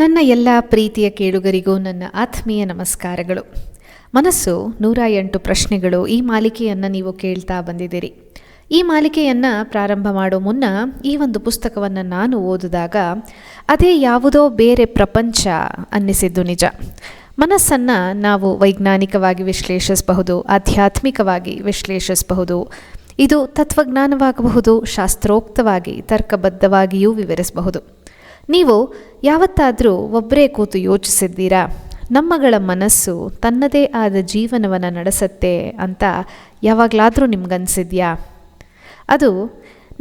ನನ್ನ ಎಲ್ಲ ಪ್ರೀತಿಯ ಕೇಳುಗರಿಗೂ ನನ್ನ ಆತ್ಮೀಯ ನಮಸ್ಕಾರಗಳು. ಮನಸ್ಸು 108 ಪ್ರಶ್ನೆಗಳು ಈ ಮಾಲಿಕೆಯನ್ನು ನೀವು ಕೇಳ್ತಾ ಬಂದಿದ್ದೀರಿ. ಈ ಮಾಲಿಕೆಯನ್ನು ಪ್ರಾರಂಭ ಮಾಡೋ ಮುನ್ನ ಈ ಒಂದು ಪುಸ್ತಕವನ್ನು ನಾನು ಓದಿದಾಗ ಅದೇ ಯಾವುದೋ ಬೇರೆ ಪ್ರಪಂಚ ಅನ್ನಿಸಿದ್ದು ನಿಜ. ಮನಸ್ಸನ್ನು ನಾವು ವೈಜ್ಞಾನಿಕವಾಗಿ ವಿಶ್ಲೇಷಿಸಬಹುದು, ಆಧ್ಯಾತ್ಮಿಕವಾಗಿ ವಿಶ್ಲೇಷಿಸಬಹುದು, ಇದು ತತ್ವಜ್ಞಾನವಾಗಬಹುದು, ಶಾಸ್ತ್ರೋಕ್ತವಾಗಿ ತರ್ಕಬದ್ಧವಾಗಿಯೂ ವಿವರಿಸಬಹುದು. ನೀವು ಯಾವತ್ತಾದರೂ ಒಬ್ಬರೇ ಕೂತು ಯೋಚಿಸಿದ್ದೀರಾ, ನಮ್ಮಗಳ ಮನಸ್ಸು ತನ್ನದೇ ಆದ ಜೀವನವನ್ನು ನಡೆಸತ್ತೆ ಅಂತ ಯಾವಾಗಲಾದರೂ ನಿಮ್ಗನ್ಸಿದ್ಯಾ? ಅದು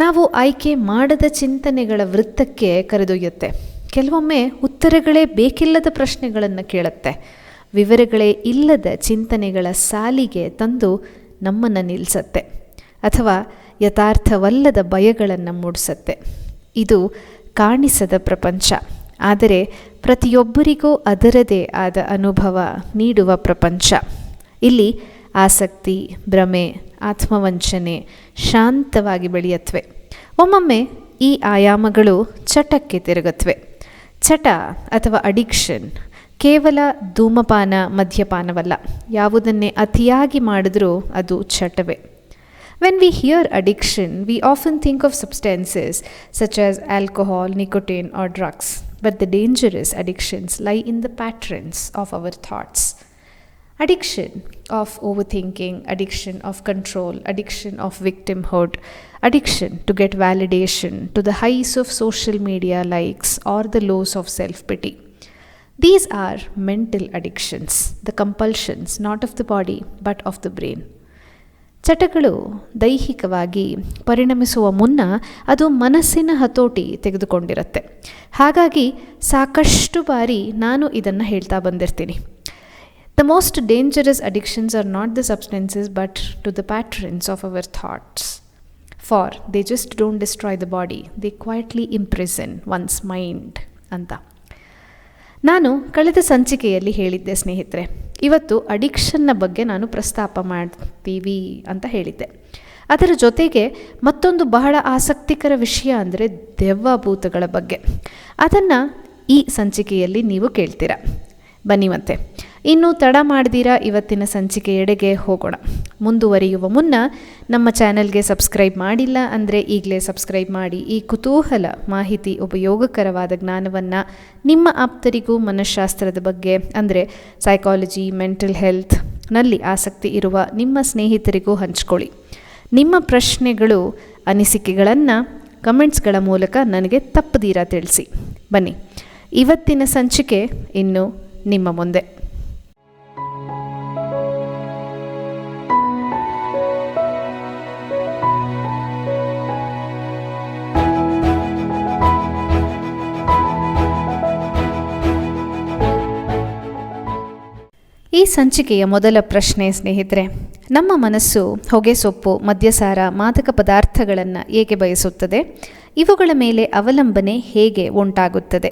ನಾವು ಆಯ್ಕೆ ಮಾಡದ ಚಿಂತನೆಗಳ ವೃತ್ತಕ್ಕೆ ಕರೆದೊಯ್ಯುತ್ತೆ. ಕೆಲವೊಮ್ಮೆ ಉತ್ತರಗಳೇ ಬೇಕಿಲ್ಲದ ಪ್ರಶ್ನೆಗಳನ್ನು ಕೇಳುತ್ತೆ, ವಿವರಗಳೇ ಇಲ್ಲದ ಚಿಂತನೆಗಳ ಸಾಲಿಗೆ ತಂದು ನಮ್ಮನ್ನು ನಿಲ್ಲಿಸತ್ತೆ, ಅಥವಾ ಯಥಾರ್ಥವಲ್ಲದ ಭಯಗಳನ್ನು ಮೂಡಿಸತ್ತೆ. ಇದು ಕಾಣಿಸದ ಪ್ರಪಂಚ, ಆದರೆ ಪ್ರತಿಯೊಬ್ಬರಿಗೂ ಅದರದೇ ಆದ ಅನುಭವ ನೀಡುವ ಪ್ರಪಂಚ. ಇಲ್ಲಿ ಆಸಕ್ತಿ, ಭ್ರಮೆ, ಆತ್ಮವಂಚನೆ ಶಾಂತವಾಗಿ ಬೆಳೆಯತ್ವೆ. ಒಮ್ಮೊಮ್ಮೆ ಈ ಆಯಾಮಗಳು ಚಟಕ್ಕೆ ತಿರುಗತ್ವೆ. ಚಟ ಅಥವಾ ಅಡಿಕ್ಷನ್ ಕೇವಲ ಧೂಮಪಾನ, ಮದ್ಯಪಾನವಲ್ಲ. ಯಾವುದನ್ನೇ ಅತಿಯಾಗಿ ಮಾಡಿದ್ರೂ ಅದು ಚಟವೇ. When we hear addiction, we often think of substances such as alcohol, nicotine or drugs. But the dangerous addictions lie in the patterns of our thoughts. Addiction of overthinking, addiction of control, addiction of victimhood, addiction to get validation, to the highs of social media likes or the lows of self-pity. These are mental addictions, the compulsions not of the body but of the brain. ಚಟಗಳು ದೈಹಿಕವಾಗಿ ಪರಿಣಮಿಸುವ ಮುನ್ನ ಅದು ಮನಸ್ಸಿನ ಹತೋಟಿ ತೆಗೆದುಕೊಂಡಿರುತ್ತೆ. ಹಾಗಾಗಿ ಸಾಕಷ್ಟು ಬಾರಿ ನಾನು ಇದನ್ನು ಹೇಳ್ತಾ ಬಂದಿರ್ತೀನಿ. The most dangerous addictions are not the substances but to the patterns of our thoughts. For they just don't destroy the body, they quietly imprison one's mind ಅಂತ. ನಾನು ಕಳೆದ ಸಂಚಿಕೆಯಲ್ಲಿ ಹೇಳಿದ್ದೆ ಸ್ನೇಹಿತರೆ, ಇವತ್ತು ಅಡಿಕ್ಷನ್ನ ಬಗ್ಗೆ ನಾನು ಪ್ರಸ್ತಾಪ ಮಾಡ್ತೀವಿ ಅಂತ ಹೇಳಿದ್ದೆ. ಅದರ ಜೊತೆಗೆ ಮತ್ತೊಂದು ಬಹಳ ಆಸಕ್ತಿಕರ ವಿಷಯ ಅಂದರೆ ದೆವ್ವಭೂತಗಳ ಬಗ್ಗೆ. ಅದನ್ನು ಈ ಸಂಚಿಕೆಯಲ್ಲಿ ನೀವು ಕೇಳ್ತೀರಾ. ಬನ್ನಿ ಮತ್ತೆ ಇನ್ನೂ ತಡ ಮಾಡ್ದಿರಾ ಇವತ್ತಿನ ಸಂಚಿಕೆಯೆಡೆಗೆ ಹೋಗೋಣ. ಮುಂದುವರಿಯುವ ಮುನ್ನ ನಮ್ಮ ಚಾನೆಲ್ಗೆ ಸಬ್ಸ್ಕ್ರೈಬ್ ಮಾಡಿಲ್ಲ ಅಂದರೆ ಈಗಲೇ ಸಬ್ಸ್ಕ್ರೈಬ್ ಮಾಡಿ. ಈ ಕುತೂಹಲ ಮಾಹಿತಿ, ಉಪಯೋಗಕರವಾದ ಜ್ಞಾನವನ್ನು ನಿಮ್ಮ ಆಪ್ತರಿಗೂ ಮನಃಶಾಸ್ತ್ರದ ಬಗ್ಗೆ ಅಂದರೆ ಸೈಕಾಲಜಿ, ಮೆಂಟಲ್ ಹೆಲ್ತ್ನಲ್ಲಿ ಆಸಕ್ತಿ ಇರುವ ನಿಮ್ಮ ಸ್ನೇಹಿತರಿಗೂ ಹಂಚ್ಕೊಳ್ಳಿ. ನಿಮ್ಮ ಪ್ರಶ್ನೆಗಳು, ಅನಿಸಿಕೆಗಳನ್ನು ಕಮೆಂಟ್ಸ್ಗಳ ಮೂಲಕ ನನಗೆ ತಪ್ಪದೀರ ತಿಳಿಸಿ. ಬನ್ನಿ, ಇವತ್ತಿನ ಸಂಚಿಕೆ ಇನ್ನು ನಿಮ್ಮ ಮುಂದೆ. ಈ ಸಂಚಿಕೆಯ ಮೊದಲ ಪ್ರಶ್ನೆ ಸ್ನೇಹಿತರೆ, ನಮ್ಮ ಮನಸ್ಸು ಹೊಗೆ ಸೊಪ್ಪು, ಮದ್ಯಸಾರ, ಮಾದಕ ಪದಾರ್ಥಗಳನ್ನು ಏಕೆ ಬಯಸುತ್ತದೆ? ಇವುಗಳ ಮೇಲೆ ಅವಲಂಬನೆ ಹೇಗೆ ಉಂಟಾಗುತ್ತದೆ?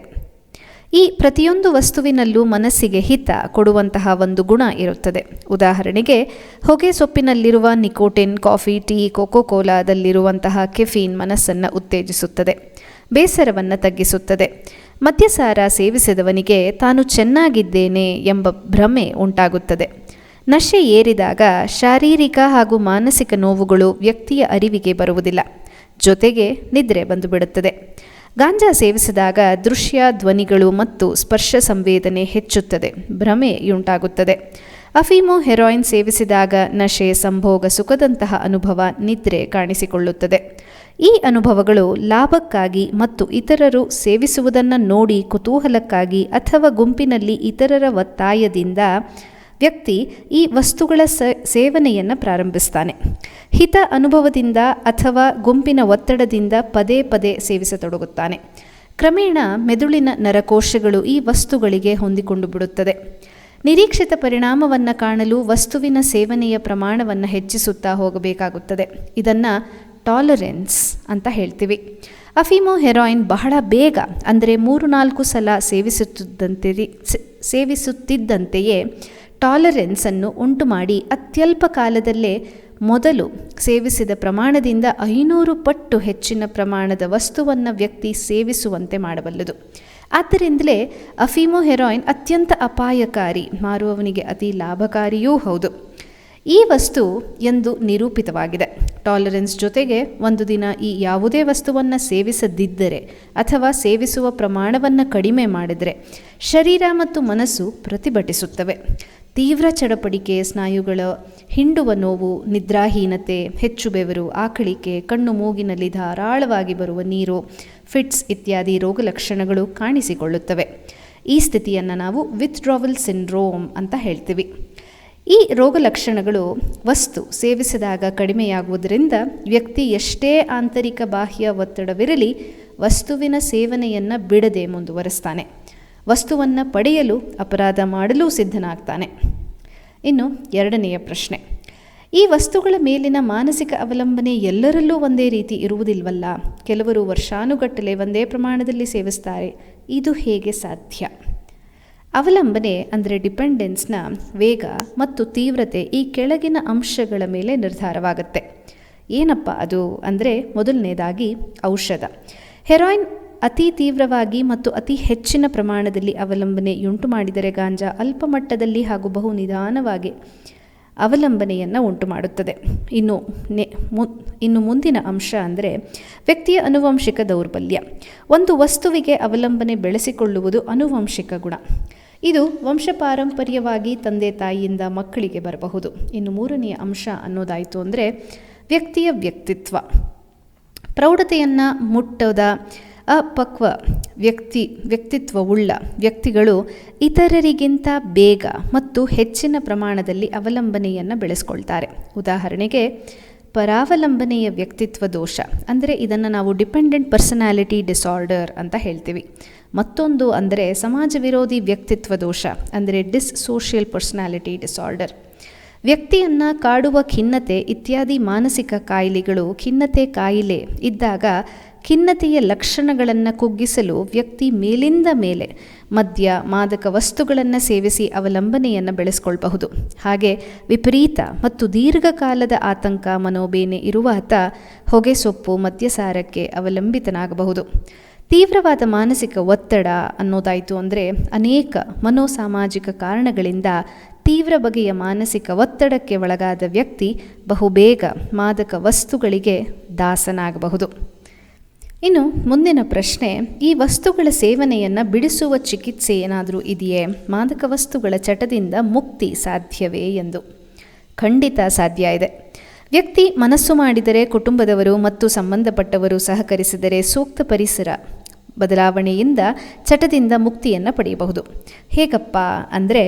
ಈ ಪ್ರತಿಯೊಂದು ವಸ್ತುವಿನಲ್ಲೂ ಮನಸ್ಸಿಗೆ ಹಿತ ಕೊಡುವಂತಹ ಒಂದು ಗುಣ ಇರುತ್ತದೆ. ಉದಾಹರಣೆಗೆ, ಹೊಗೆ ಸೊಪ್ಪಿನಲ್ಲಿರುವ ನಿಕೋಟಿನ್, ಕಾಫಿ, ಟೀ, ಕೋಕೋ ಕೋಲಾದಲ್ಲಿರುವಂತಹ ಕೆಫೀನ್ ಮನಸ್ಸನ್ನು ಉತ್ತೇಜಿಸುತ್ತದೆ, ಬೇಸರವನ್ನು ತಗ್ಗಿಸುತ್ತದೆ. ಮದ್ಯಸಾರ ಸೇವಿಸಿದವನಿಗೆ ತಾನು ಚೆನ್ನಾಗಿದ್ದೇನೆ ಎಂಬ ಭ್ರಮೆ ಉಂಟಾಗುತ್ತದೆ. ನಶೆ ಏರಿದಾಗ ಶಾರೀರಿಕ ಹಾಗೂ ಮಾನಸಿಕ ನೋವುಗಳು ವ್ಯಕ್ತಿಯ ಅರಿವಿಗೆ ಬರುವುದಿಲ್ಲ, ಜೊತೆಗೆ ನಿದ್ರೆ ಬಂದು ಬಿಡುತ್ತದೆ. ಗಾಂಜಾ ಸೇವಿಸಿದಾಗ ದೃಶ್ಯ, ಧ್ವನಿಗಳು ಮತ್ತು ಸ್ಪರ್ಶ ಸಂವೇದನೆ ಹೆಚ್ಚುತ್ತದೆ, ಭ್ರಮೆಯುಂಟಾಗುತ್ತದೆ. ಅಫೀಮು, ಹೆರಾಯಿನ್ ಸೇವಿಸಿದಾಗ ನಶೆ, ಸಂಭೋಗ, ಸುಖದಂತಹ ಅನುಭವ, ನಿದ್ರೆ ಕಾಣಿಸಿಕೊಳ್ಳುತ್ತದೆ. ಈ ಅನುಭವಗಳು ಲಾಭಕ್ಕಾಗಿ ಮತ್ತು ಇತರರು ಸೇವಿಸುವುದನ್ನು ನೋಡಿ ಕುತೂಹಲಕ್ಕಾಗಿ ಅಥವಾ ಗುಂಪಿನಲ್ಲಿ ಇತರರ ಒತ್ತಾಯದಿಂದ ವ್ಯಕ್ತಿ ಈ ವಸ್ತುಗಳ ಸೇವನೆಯನ್ನು ಪ್ರಾರಂಭಿಸ್ತಾನೆ. ಹಿತ ಅನುಭವದಿಂದ ಅಥವಾ ಗುಂಪಿನ ಒತ್ತಡದಿಂದ ಪದೇ ಪದೇ ಸೇವಿಸತೊಡಗುತ್ತಾನೆ. ಕ್ರಮೇಣ ಮೆದುಳಿನ ನರಕೋಶಗಳು ಈ ವಸ್ತುಗಳಿಗೆ ಹೊಂದಿಕೊಂಡು ಬಿಡುತ್ತದೆ. ನಿರೀಕ್ಷಿತ ಪರಿಣಾಮವನ್ನು ಕಾಣಲು ವಸ್ತುವಿನ ಸೇವನೆಯ ಪ್ರಮಾಣವನ್ನು ಹೆಚ್ಚಿಸುತ್ತಾ ಹೋಗಬೇಕಾಗುತ್ತದೆ. ಇದನ್ನು ಟಾಲರೆನ್ಸ್ ಅಂತ ಹೇಳ್ತೀವಿ. ಅಫೀಮು, ಹೆರಾಯಿನ್ ಬಹಳ ಬೇಗ ಅಂದರೆ 3-4 ಸಲ ಸೇವಿಸುತ್ತಿದ್ದಂತೆಯೇ ಟಾಲರೆನ್ಸನ್ನು ಉಂಟು ಮಾಡಿ ಅತ್ಯಲ್ಪ ಕಾಲದಲ್ಲೇ ಮೊದಲು ಸೇವಿಸಿದ ಪ್ರಮಾಣದಿಂದ 500 ಪಟ್ಟು ಹೆಚ್ಚಿನ ಪ್ರಮಾಣದ ವಸ್ತುವನ್ನು ವ್ಯಕ್ತಿ ಸೇವಿಸುವಂತೆ ಮಾಡಬಲ್ಲದು. ಆದ್ದರಿಂದಲೇ ಅಫೀಮು ಹೆರಾಯಿನ್ ಅತ್ಯಂತ ಅಪಾಯಕಾರಿ, ಮಾರುವವನಿಗೆ ಅತಿ ಲಾಭಕಾರಿಯೂ ಹೌದು. ಈ ವಸ್ತು ಎಂದು ನಿರೂಪಿತವಾಗಿದೆ. ಟಾಲರೆನ್ಸ್ ಜೊತೆಗೆ ಒಂದು ದಿನ ಈ ಯಾವುದೇ ವಸ್ತುವನ್ನು ಸೇವಿಸದಿದ್ದರೆ ಅಥವಾ ಸೇವಿಸುವ ಪ್ರಮಾಣವನ್ನು ಕಡಿಮೆ ಮಾಡಿದರೆ ಶರೀರ ಮತ್ತು ಮನಸ್ಸು ಪ್ರತಿಭಟಿಸುತ್ತವೆ. ತೀವ್ರ ಚಡಪಡಿಕೆ, ಸ್ನಾಯುಗಳ ಹಿಂಡುವ ನೋವು, ನಿದ್ರಾಹೀನತೆ, ಹೆಚ್ಚು ಬೆವರು, ಆಕಳಿಕೆ, ಕಣ್ಣು ಮೂಗಿನಲ್ಲಿ ಧಾರಾಳವಾಗಿ ಬರುವ ನೀರು, ಫಿಟ್ಸ್ ಇತ್ಯಾದಿ ರೋಗ ಲಕ್ಷಣಗಳು ಕಾಣಿಸಿಕೊಳ್ಳುತ್ತವೆ. ಈ ಸ್ಥಿತಿಯನ್ನು ನಾವು ವಿತ್ಡ್ರಾವಲ್ ಸಿಂಡ್ರೋಮ್ ಅಂತ ಹೇಳ್ತೀವಿ. ಈ ರೋಗ ಲಕ್ಷಣಗಳು ವಸ್ತು ಸೇವಿಸಿದಾಗ ಕಡಿಮೆಯಾಗುವುದರಿಂದ ವ್ಯಕ್ತಿ ಎಷ್ಟೇ ಆಂತರಿಕ ಬಾಹ್ಯ ಒತ್ತಡವಿರಲಿ ವಸ್ತುವಿನ ಸೇವನೆಯನ್ನು ಬಿಡದೆ ಮುಂದುವರಿಸ್ತಾನೆ. ವಸ್ತುವನ್ನು ಪಡೆಯಲು ಅಪರಾಧ ಮಾಡಲು ಸಿದ್ಧನಾಗ್ತಾನೆ. ಇನ್ನು ಎರಡನೆಯ ಪ್ರಶ್ನೆ, ಈ ವಸ್ತುಗಳ ಮೇಲಿನ ಮಾನಸಿಕ ಅವಲಂಬನೆ ಎಲ್ಲರಲ್ಲೂ ಒಂದೇ ರೀತಿ ಇರುವುದಿಲ್ವಲ್ಲ? ಕೆಲವರು ವರ್ಷಾನುಗಟ್ಟಲೆ ಒಂದೇ ಪ್ರಮಾಣದಲ್ಲಿ ಸೇವಿಸ್ತಾರೆ. ಇದು ಹೇಗೆ ಸಾಧ್ಯ? ಅವಲಂಬನೆ ಅಂದರೆ ಡಿಪೆಂಡೆನ್ಸ್ನ ವೇಗ ಮತ್ತು ತೀವ್ರತೆ ಈ ಕೆಳಗಿನ ಅಂಶಗಳ ಮೇಲೆ ನಿರ್ಧಾರವಾಗುತ್ತೆ. ಏನಪ್ಪ ಅದು ಅಂದರೆ, ಮೊದಲನೇದಾಗಿ ಔಷಧ. ಹೆರಾಯಿನ್ ಅತಿ ತೀವ್ರವಾಗಿ ಮತ್ತು ಅತಿ ಹೆಚ್ಚಿನ ಪ್ರಮಾಣದಲ್ಲಿ ಅವಲಂಬನೆಯುಂಟು ಮಾಡಿದರೆ ಗಾಂಜಾ ಅಲ್ಪ ಮಟ್ಟದಲ್ಲಿ ಹಾಗೂ ಬಹು ನಿಧಾನವಾಗಿ ಅವಲಂಬನೆಯನ್ನು ಉಂಟು ಮಾಡುತ್ತದೆ. ಇನ್ನು ಮುಂದಿನ ಅಂಶ ಅಂದರೆ ವ್ಯಕ್ತಿಯ ಅನುವಂಶಿಕ ದೌರ್ಬಲ್ಯ. ಒಂದು ವಸ್ತುವಿಗೆ ಅವಲಂಬನೆ ಬೆಳೆಸಿಕೊಳ್ಳುವುದು ಅನುವಂಶಿಕ ಗುಣ. ಇದು ವಂಶಪಾರಂಪರ್ಯವಾಗಿ ತಂದೆ ತಾಯಿಯಿಂದ ಮಕ್ಕಳಿಗೆ ಬರಬಹುದು. ಇನ್ನು ಮೂರನೆಯ ಅಂಶ ಅನ್ನೋದಾಯಿತು ಅಂದರೆ ವ್ಯಕ್ತಿಯ ವ್ಯಕ್ತಿತ್ವ. ಪ್ರೌಢತೆಯನ್ನು ಮುಟ್ಟದ ಅಪಕ್ವ ವ್ಯಕ್ತಿತ್ವವುಳ್ಳ ವ್ಯಕ್ತಿಗಳು ಇತರರಿಗಿಂತ ಬೇಗ ಮತ್ತು ಹೆಚ್ಚಿನ ಪ್ರಮಾಣದಲ್ಲಿ ಅವಲಂಬನೆಯನ್ನು ಬೆಳೆಸ್ಕೊಳ್ತಾರೆ. ಉದಾಹರಣೆಗೆ ಪರಾವಲಂಬನೆಯ ವ್ಯಕ್ತಿತ್ವ ದೋಷ ಅಂದರೆ ಇದನ್ನು ನಾವು ಡಿಪೆಂಡೆಂಟ್ ಪರ್ಸನಾಲಿಟಿ ಡಿಸಾರ್ಡರ್ ಅಂತ ಹೇಳ್ತೀವಿ. ಮತ್ತೊಂದು ಅಂದರೆ ಸಮಾಜ ವಿರೋಧಿ ವ್ಯಕ್ತಿತ್ವ ದೋಷ ಅಂದರೆ ಡಿಸ್ಸೋಷಿಯಲ್ ಪರ್ಸನಾಲಿಟಿ ಡಿಸಾರ್ಡರ್. ವ್ಯಕ್ತಿಯನ್ನು ಕಾಡುವ ಖಿನ್ನತೆ ಇತ್ಯಾದಿ ಮಾನಸಿಕ ಕಾಯಿಲೆಗಳು. ಖಿನ್ನತೆ ಕಾಯಿಲೆ ಇದ್ದಾಗ ಖಿನ್ನತೆಯ ಲಕ್ಷಣಗಳನ್ನು ಕುಗ್ಗಿಸಲು ವ್ಯಕ್ತಿ ಮೇಲಿಂದ ಮೇಲೆ ಮದ್ಯ, ಮಾದಕ ವಸ್ತುಗಳನ್ನು ಸೇವಿಸಿ ಅವಲಂಬನೆಯನ್ನು ಬೆಳೆಸ್ಕೊಳ್ಬಹುದು. ಹಾಗೆ ವಿಪರೀತ ಮತ್ತು ದೀರ್ಘಕಾಲದ ಆತಂಕ, ಮನೋಬೇನೆ ಇರುವಾತ ಹೊಗೆಸೊಪ್ಪು, ಮದ್ಯಸಾರಕ್ಕೆ ಅವಲಂಬಿತನಾಗಬಹುದು. ತೀವ್ರವಾದ ಮಾನಸಿಕ ಒತ್ತಡ ಅನ್ನೋದಾಯಿತು ಅಂದರೆ ಅನೇಕ ಮನೋಸಾಮಾಜಿಕ ಕಾರಣಗಳಿಂದ ತೀವ್ರ ಬಗೆಯ ಮಾನಸಿಕ ಒತ್ತಡಕ್ಕೆ ಒಳಗಾದ ವ್ಯಕ್ತಿ ಬಹುಬೇಗ ಮಾದಕ ವಸ್ತುಗಳಿಗೆ ದಾಸನಾಗಬಹುದು. ಇನ್ನು ಮುಂದಿನ ಪ್ರಶ್ನೆ, ಈ ವಸ್ತುಗಳ ಸೇವನೆಯನ್ನು ಬಿಡಿಸುವ ಚಿಕಿತ್ಸೆ ಏನಾದರೂ ಇದೆಯೇ? ಮಾದಕ ವಸ್ತುಗಳ ಚಟದಿಂದ ಮುಕ್ತಿ ಸಾಧ್ಯವೇ ಎಂದು. ಖಂಡಿತ ಸಾಧ್ಯ ಇದೆ. ವ್ಯಕ್ತಿ ಮನಸ್ಸು ಮಾಡಿದರೆ, ಕುಟುಂಬದವರು ಮತ್ತು ಸಂಬಂಧಪಟ್ಟವರು ಸಹಕರಿಸಿದರೆ ಸೂಕ್ತ ಪರಿಸರ ಬದಲಾವಣೆಯಿಂದ ಚಟದಿಂದ ಮುಕ್ತಿಯನ್ನು ಪಡೆಯಬಹುದು. ಹೇಗಪ್ಪ ಅಂದರೆ,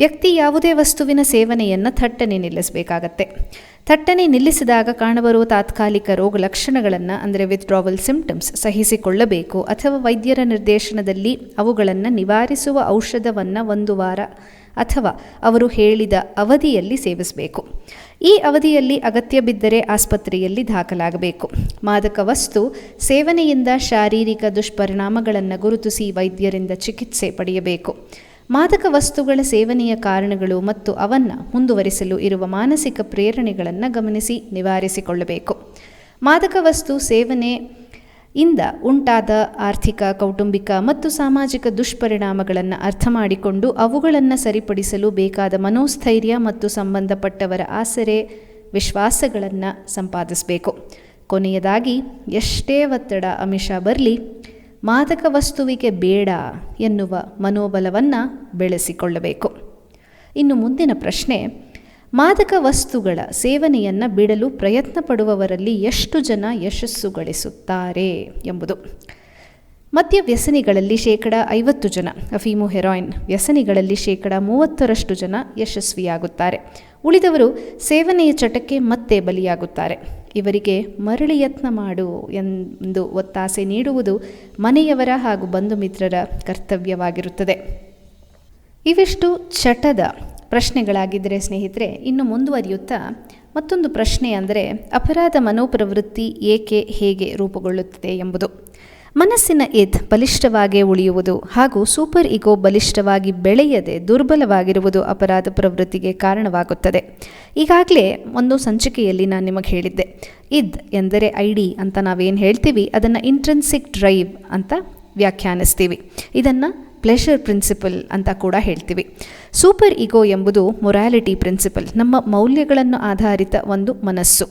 ವ್ಯಕ್ತಿ ಯಾವುದೇ ವಸ್ತುವಿನ ಸೇವನೆಯನ್ನು ಥಟ್ಟನೆ ನಿಲ್ಲಿಸಬೇಕಾಗತ್ತೆ. ಥಟ್ಟನೆ ನಿಲ್ಲಿಸಿದಾಗ ಕಾಣಬರುವ ತಾತ್ಕಾಲಿಕ ರೋಗ ಲಕ್ಷಣಗಳನ್ನು ಅಂದರೆ ವಿತ್ಡ್ರಾವಲ್ ಸಿಂಪ್ಟಮ್ಸ್ ಸಹಿಸಿಕೊಳ್ಳಬೇಕು ಅಥವಾ ವೈದ್ಯರ ನಿರ್ದೇಶನದಲ್ಲಿ ಅವುಗಳನ್ನು ನಿವಾರಿಸುವ ಔಷಧವನ್ನು 1 ವಾರ ಅಥವಾ ಅವರು ಹೇಳಿದ ಅವಧಿಯಲ್ಲಿ ಸೇವಿಸಬೇಕು. ಈ ಅವಧಿಯಲ್ಲಿ ಅಗತ್ಯ ಬಿದ್ದರೆ ಆಸ್ಪತ್ರೆಯಲ್ಲಿ ದಾಖಲಾಗಬೇಕು. ಮಾದಕ ವಸ್ತು ಸೇವನೆಯಿಂದ ಶಾರೀರಿಕ ದುಷ್ಪರಿಣಾಮಗಳನ್ನು ಗುರುತಿಸಿ ವೈದ್ಯರಿಂದ ಚಿಕಿತ್ಸೆ ಪಡೆಯಬೇಕು. ಮಾದಕ ವಸ್ತುಗಳ ಸೇವನೆಯ ಕಾರಣಗಳು ಮತ್ತು ಅವನ್ನು ಮುಂದುವರಿಸಲು ಇರುವ ಮಾನಸಿಕ ಪ್ರೇರಣೆಗಳನ್ನು ಗಮನಿಸಿ ನಿವಾರಿಸಿಕೊಳ್ಳಬೇಕು. ಮಾದಕ ವಸ್ತು ಸೇವನೆಯಿಂದ ಉಂಟಾದ ಆರ್ಥಿಕ, ಕೌಟುಂಬಿಕ ಮತ್ತು ಸಾಮಾಜಿಕ ದುಷ್ಪರಿಣಾಮಗಳನ್ನು ಅರ್ಥ ಮಾಡಿಕೊಂಡು ಅವುಗಳನ್ನು ಸರಿಪಡಿಸಲು ಬೇಕಾದ ಮನೋಸ್ಥೈರ್ಯ ಮತ್ತು ಸಂಬಂಧಪಟ್ಟವರ ಆಸರೆ, ವಿಶ್ವಾಸಗಳನ್ನು ಸಂಪಾದಿಸಬೇಕು. ಕೊನೆಯದಾಗಿ, ಎಷ್ಟೇ ಒತ್ತಡ, ಆಮಿಷ ಬರಲಿ, ಮಾದಕ ವಸ್ತುವಿಗೆ ಬೇಡ ಎನ್ನುವ ಮನೋಬಲವನ್ನು ಬೆಳೆಸಿಕೊಳ್ಳಬೇಕು. ಇನ್ನು ಮುಂದಿನ ಪ್ರಶ್ನೆ, ಮಾದಕ ವಸ್ತುಗಳ ಸೇವನೆಯನ್ನು ಬಿಡಲು ಪ್ರಯತ್ನ ಪಡುವವರಲ್ಲಿ ಎಷ್ಟು ಜನ ಯಶಸ್ಸು ಗಳಿಸುತ್ತಾರೆ ಎಂಬುದು. ಮದ್ಯ ವ್ಯಸನಿಗಳಲ್ಲಿ 50% ಜನ, ಅಫೀಮು ಹೆರಾಯಿನ್ ವ್ಯಸನಿಗಳಲ್ಲಿ 30% ಜನ ಯಶಸ್ವಿಯಾಗುತ್ತಾರೆ. ಉಳಿದವರು ಸೇವನೆಯ ಚಟಕ್ಕೆ ಮತ್ತೆ ಬಲಿಯಾಗುತ್ತಾರೆ. ಇವರಿಗೆ ಮರಳಿ ಯತ್ನ ಮಾಡು ಎಂದು ಒತ್ತಾಸೆ ನೀಡುವುದು ಮನೆಯವರ ಹಾಗೂ ಬಂಧು ಮಿತ್ರರ ಕರ್ತವ್ಯವಾಗಿರುತ್ತದೆ. ಇವಿಷ್ಟು ಚಟದ ಪ್ರಶ್ನೆಗಳಾಗಿದ್ದರೆ ಸ್ನೇಹಿತರೆ, ಇನ್ನು ಮುಂದುವರಿಯುತ್ತಾ ಮತ್ತೊಂದು ಪ್ರಶ್ನೆ ಅಂದರೆ ಅಪರಾಧ ಮನೋಪ್ರವೃತ್ತಿ ಏಕೆ, ಹೇಗೆ ರೂಪುಗೊಳ್ಳುತ್ತದೆ ಎಂಬುದು. ಮನಸ್ಸಿನ ಬಲಿಷ್ಠವಾಗಿ ಉಳಿಯುವುದು ಹಾಗೂ ಸೂಪರ್ ಈಗೋ ಬಲಿಷ್ಠವಾಗಿ ಬೆಳೆಯದೆ ದುರ್ಬಲವಾಗಿರುವುದು ಅಪರಾಧ ಪ್ರವೃತ್ತಿಗೆ ಕಾರಣವಾಗುತ್ತದೆ. ಈಗಾಗಲೇ ಒಂದು ಸಂಚಿಕೆಯಲ್ಲಿ ನಾನು ನಿಮಗೆ ಹೇಳಿದ್ದೆ, ಎಂದರೆ ಐಡಿ ಅಂತ ನಾವೇನು ಹೇಳ್ತೀವಿ ಅದನ್ನು ಇಂಟ್ರೆನ್ಸಿಕ್ ಡ್ರೈವ್ ಅಂತ ವ್ಯಾಖ್ಯಾನಿಸ್ತೀವಿ. ಇದನ್ನು ಪ್ಲೆಷರ್ ಪ್ರಿನ್ಸಿಪಲ್ ಅಂತ ಕೂಡ ಹೇಳ್ತೀವಿ. ಸೂಪರ್ ಈಗೋ ಎಂಬುದು ಮೊರಾಲಿಟಿ ಪ್ರಿನ್ಸಿಪಲ್, ನಮ್ಮ ಮೌಲ್ಯಗಳನ್ನು ಆಧಾರಿತ ಒಂದು ಮನಸ್ಸು.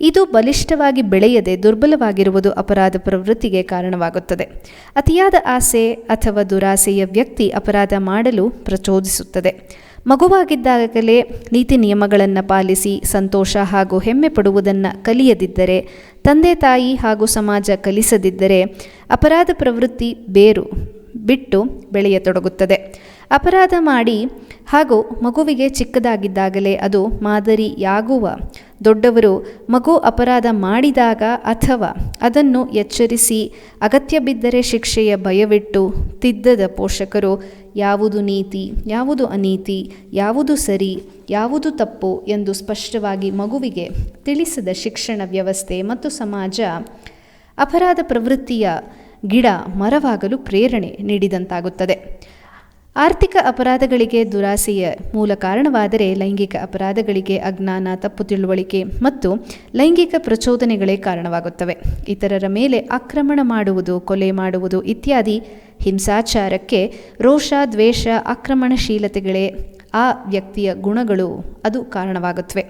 ಇದು ಬಲಿಷ್ಠವಾಗಿ ಬೆಳೆಯದೆ ದುರ್ಬಲವಾಗಿರುವುದು ಅಪರಾಧ ಪ್ರವೃತ್ತಿಗೆ ಕಾರಣವಾಗುತ್ತದೆ. ಅತಿಯಾದ ಆಸೆ ಅಥವಾ ದುರಾಸೆಯ ವ್ಯಕ್ತಿ ಅಪರಾಧ ಮಾಡಲು ಪ್ರಚೋದಿಸುತ್ತದೆ. ಮಗುವಾಗಿದ್ದಾಗಲೇ ನೀತಿ ನಿಯಮಗಳನ್ನು ಪಾಲಿಸಿ ಸಂತೋಷ ಹಾಗೂ ಹೆಮ್ಮೆ ಪಡುವುದನ್ನು ಕಲಿಯದಿದ್ದರೆ, ತಂದೆ ತಾಯಿ ಹಾಗೂ ಸಮಾಜ ಕಲಿಸದಿದ್ದರೆ ಅಪರಾಧ ಪ್ರವೃತ್ತಿ ಬೇರು ಬಿಟ್ಟು ಬೆಳೆಯತೊಡಗುತ್ತದೆ. ಅಪರಾಧ ಮಾಡಿ ಹಾಗೂ ಮಗುವಿಗೆ ಚಿಕ್ಕದಾಗಿದ್ದಾಗಲೇ ಅದು ಮಾದರಿಯಾಗುವ ದೊಡ್ಡವರು ಮಗು ಅಪರಾಧ ಮಾಡಿದಾಗ ಅಥವಾ ಅದನ್ನು ಎಚ್ಚರಿಸಿ ಅಗತ್ಯ ಬಿದ್ದರೆ ಶಿಕ್ಷೆಯ ಭಯವಿಟ್ಟು ತಿದ್ದದ ಪೋಷಕರು ಯಾವುದು ನೀತಿ, ಯಾವುದು ಅನೀತಿ, ಯಾವುದು ಸರಿ, ಯಾವುದು ತಪ್ಪು ಎಂದು ಸ್ಪಷ್ಟವಾಗಿ ಮಗುವಿಗೆ ತಿಳಿಸಿದ ಶಿಕ್ಷಣ ವ್ಯವಸ್ಥೆ ಮತ್ತು ಸಮಾಜ ಅಪರಾಧ ಪ್ರವೃತ್ತಿಯ ಗಿಡ ಮರವಾಗಲು ಪ್ರೇರಣೆ ನೀಡಿದಂತಾಗುತ್ತದೆ. ಆರ್ಥಿಕ ಅಪರಾಧಗಳಿಗೆ ದುರಾಸೆಯ ಮೂಲ ಕಾರಣವಾದರೆ, ಲೈಂಗಿಕ ಅಪರಾಧಗಳಿಗೆ ಅಜ್ಞಾನ, ತಪ್ಪು ತಿಳುವಳಿಕೆ ಮತ್ತು ಲೈಂಗಿಕ ಪ್ರಚೋದನೆಗಳೇ ಕಾರಣವಾಗುತ್ತವೆ. ಇತರರ ಮೇಲೆ ಆಕ್ರಮಣ ಮಾಡುವುದು, ಕೊಲೆ ಮಾಡುವುದು ಇತ್ಯಾದಿ ಹಿಂಸಾಚಾರಕ್ಕೆ ರೋಷ, ದ್ವೇಷ, ಆಕ್ರಮಣಶೀಲತೆಗಳೇ ಆ ವ್ಯಕ್ತಿಯ ಗುಣಗಳು ಅದು ಕಾರಣವಾಗುತ್ತವೆ.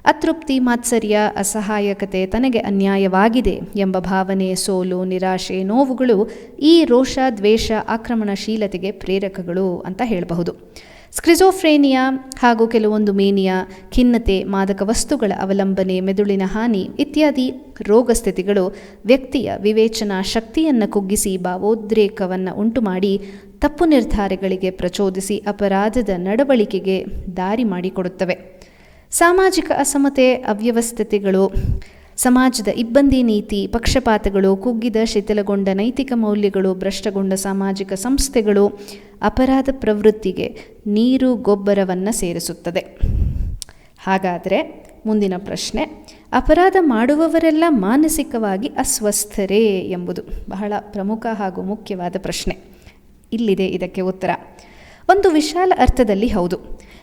ಅತೃಪ್ತಿ, ಮಾತ್ಸರ್ಯ, ಅಸಹಾಯಕತೆ, ತನಗೆ ಅನ್ಯಾಯವಾಗಿದೆ ಎಂಬ ಭಾವನೆ, ಸೋಲು, ನಿರಾಶೆ, ನೋವುಗಳು ಈ ರೋಷ, ದ್ವೇಷ, ಆಕ್ರಮಣಶೀಲತೆಗೆ ಪ್ರೇರಕಗಳು ಅಂತ ಹೇಳಬಹುದು. ಸ್ಕ್ರಿಜೋಫ್ರೇನಿಯಾ ಹಾಗೂ ಕೆಲವೊಂದು ಮೇನಿಯಾ, ಖಿನ್ನತೆ, ಮಾದಕ ವಸ್ತುಗಳ ಅವಲಂಬನೆ, ಮೆದುಳಿನ ಹಾನಿ ಇತ್ಯಾದಿ ರೋಗ ಸ್ಥಿತಿಗಳು ವ್ಯಕ್ತಿಯ ವಿವೇಚನಾ ಶಕ್ತಿಯನ್ನು ಕುಗ್ಗಿಸಿ ಭಾವೋದ್ರೇಕವನ್ನು ಉಂಟುಮಾಡಿ ತಪ್ಪು ನಿರ್ಧಾರಗಳಿಗೆ ಪ್ರಚೋದಿಸಿ ಅಪರಾಧದ ನಡವಳಿಕೆಗೆ ದಾರಿ ಮಾಡಿಕೊಡುತ್ತವೆ. ಸಾಮಾಜಿಕ ಅಸಮತೆ, ಅವ್ಯವಸ್ಥತೆಗಳು, ಸಮಾಜದ ಇಬ್ಬಂದಿ ನೀತಿ, ಪಕ್ಷಪಾತಗಳು, ಕುಗ್ಗಿದ ಶಿಥಿಲಗೊಂಡ ನೈತಿಕ ಮೌಲ್ಯಗಳು, ಭ್ರಷ್ಟಗೊಂಡ ಸಾಮಾಜಿಕ ಸಂಸ್ಥೆಗಳು ಅಪರಾಧ ಪ್ರವೃತ್ತಿಗೆ ನೀರು ಗೊಬ್ಬರವನ್ನು ಸೇರಿಸುತ್ತದೆ. ಹಾಗಾದರೆ ಮುಂದಿನ ಪ್ರಶ್ನೆ, ಅಪರಾಧ ಮಾಡುವವರೆಲ್ಲ ಮಾನಸಿಕವಾಗಿ ಅಸ್ವಸ್ಥರೇ ಎಂಬುದು ಬಹಳ ಪ್ರಮುಖ ಹಾಗೂ ಮುಖ್ಯವಾದ ಪ್ರಶ್ನೆ. ಇಲ್ಲಿದೆ ಇದಕ್ಕೆ ಉತ್ತರ. ಒಂದು ವಿಶಾಲ ಅರ್ಥದಲ್ಲಿ ಹೌದು.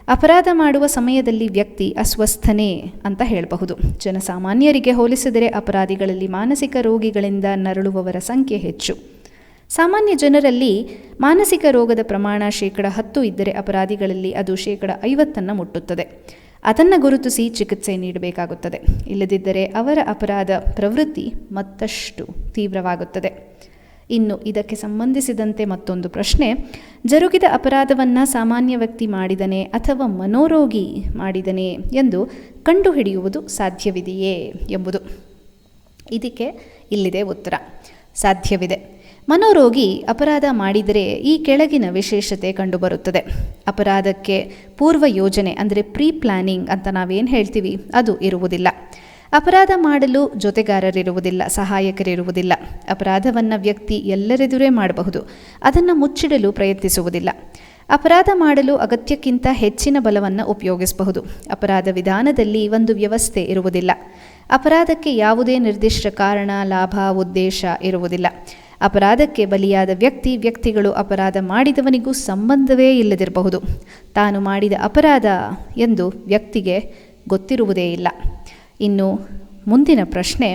ಅಪರಾಧ ಮಾಡುವ ಸಮಯದಲ್ಲಿ ವ್ಯಕ್ತಿ ಅಸ್ವಸ್ಥನೇ ಅಂತ ಹೇಳಬಹುದು. ಜನಸಾಮಾನ್ಯರಿಗೆ ಹೋಲಿಸಿದರೆ ಅಪರಾಧಿಗಳಲ್ಲಿ ಮಾನಸಿಕ ರೋಗಿಗಳಿಂದ ನರಳುವವರ ಸಂಖ್ಯೆ ಹೆಚ್ಚು. ಸಾಮಾನ್ಯ ಜನರಲ್ಲಿ ಮಾನಸಿಕ ರೋಗದ ಪ್ರಮಾಣ 10% ಇದ್ದರೆ ಅಪರಾಧಿಗಳಲ್ಲಿ ಅದು 50% ಮುಟ್ಟುತ್ತದೆ. ಅದನ್ನು ಗುರುತಿಸಿ ಚಿಕಿತ್ಸೆ ನೀಡಬೇಕಾಗುತ್ತದೆ. ಇಲ್ಲದಿದ್ದರೆ ಅವರ ಅಪರಾಧ ಪ್ರವೃತ್ತಿ ಮತ್ತಷ್ಟು ತೀವ್ರವಾಗುತ್ತದೆ. ಇನ್ನು ಇದಕ್ಕೆ ಸಂಬಂಧಿಸಿದಂತೆ ಮತ್ತೊಂದು ಪ್ರಶ್ನೆ, ಜರುಗಿದ ಅಪರಾಧವನ್ನು ಸಾಮಾನ್ಯ ವ್ಯಕ್ತಿ ಮಾಡಿದನೇ ಅಥವಾ ಮನೋರೋಗಿ ಮಾಡಿದನೇ ಎಂದು ಕಂಡುಹಿಡಿಯುವುದು ಸಾಧ್ಯವಿದೆಯೇ ಎಂಬುದು. ಇದಕ್ಕೆ ಇಲ್ಲಿದೆ ಉತ್ತರ. ಸಾಧ್ಯವಿದೆ. ಮನೋರೋಗಿ ಅಪರಾಧ ಮಾಡಿದರೆ ಈ ಕೆಳಗಿನ ವಿಶೇಷತೆ ಕಂಡುಬರುತ್ತದೆ. ಅಪರಾಧಕ್ಕೆ ಪೂರ್ವ ಯೋಜನೆ ಅಂದರೆ ಪ್ರೀ ಪ್ಲಾನಿಂಗ್ ಅಂತ ನಾವೇನು ಹೇಳ್ತೀವಿ ಅದು ಇರುವುದಿಲ್ಲ. ಅಪರಾಧ ಮಾಡಲು ಜೊತೆಗಾರರಿರುವುದಿಲ್ಲ, ಸಹಾಯಕರಿರುವುದಿಲ್ಲ. ಅಪರಾಧವನ್ನು ವ್ಯಕ್ತಿ ಎಲ್ಲರೆದುರೇ ಮಾಡಬಹುದು, ಅದನ್ನು ಮುಚ್ಚಿಡಲು ಪ್ರಯತ್ನಿಸುವುದಿಲ್ಲ. ಅಪರಾಧ ಮಾಡಲು ಅಗತ್ಯಕ್ಕಿಂತ ಹೆಚ್ಚಿನ ಬಲವನ್ನು ಉಪಯೋಗಿಸಬಹುದು. ಅಪರಾಧ ವಿಧಾನದಲ್ಲಿ ಒಂದು ವ್ಯವಸ್ಥೆ ಇರುವುದಿಲ್ಲ. ಅಪರಾಧಕ್ಕೆ ಯಾವುದೇ ನಿರ್ದಿಷ್ಟ ಕಾರಣ, ಲಾಭ, ಉದ್ದೇಶ ಇರುವುದಿಲ್ಲ. ಅಪರಾಧಕ್ಕೆ ಬಲಿಯಾದ ವ್ಯಕ್ತಿಗಳು ಅಪರಾಧ ಮಾಡಿದವನಿಗೂ ಸಂಬಂಧವೇ ಇಲ್ಲದಿರಬಹುದು. ತಾನು ಮಾಡಿದ ಅಪರಾಧ ಎಂದು ವ್ಯಕ್ತಿಗೆ ಗೊತ್ತಿರುವುದೇ ಇಲ್ಲ. ಇನ್ನು ಮುಂದಿನ ಪ್ರಶ್ನೆ,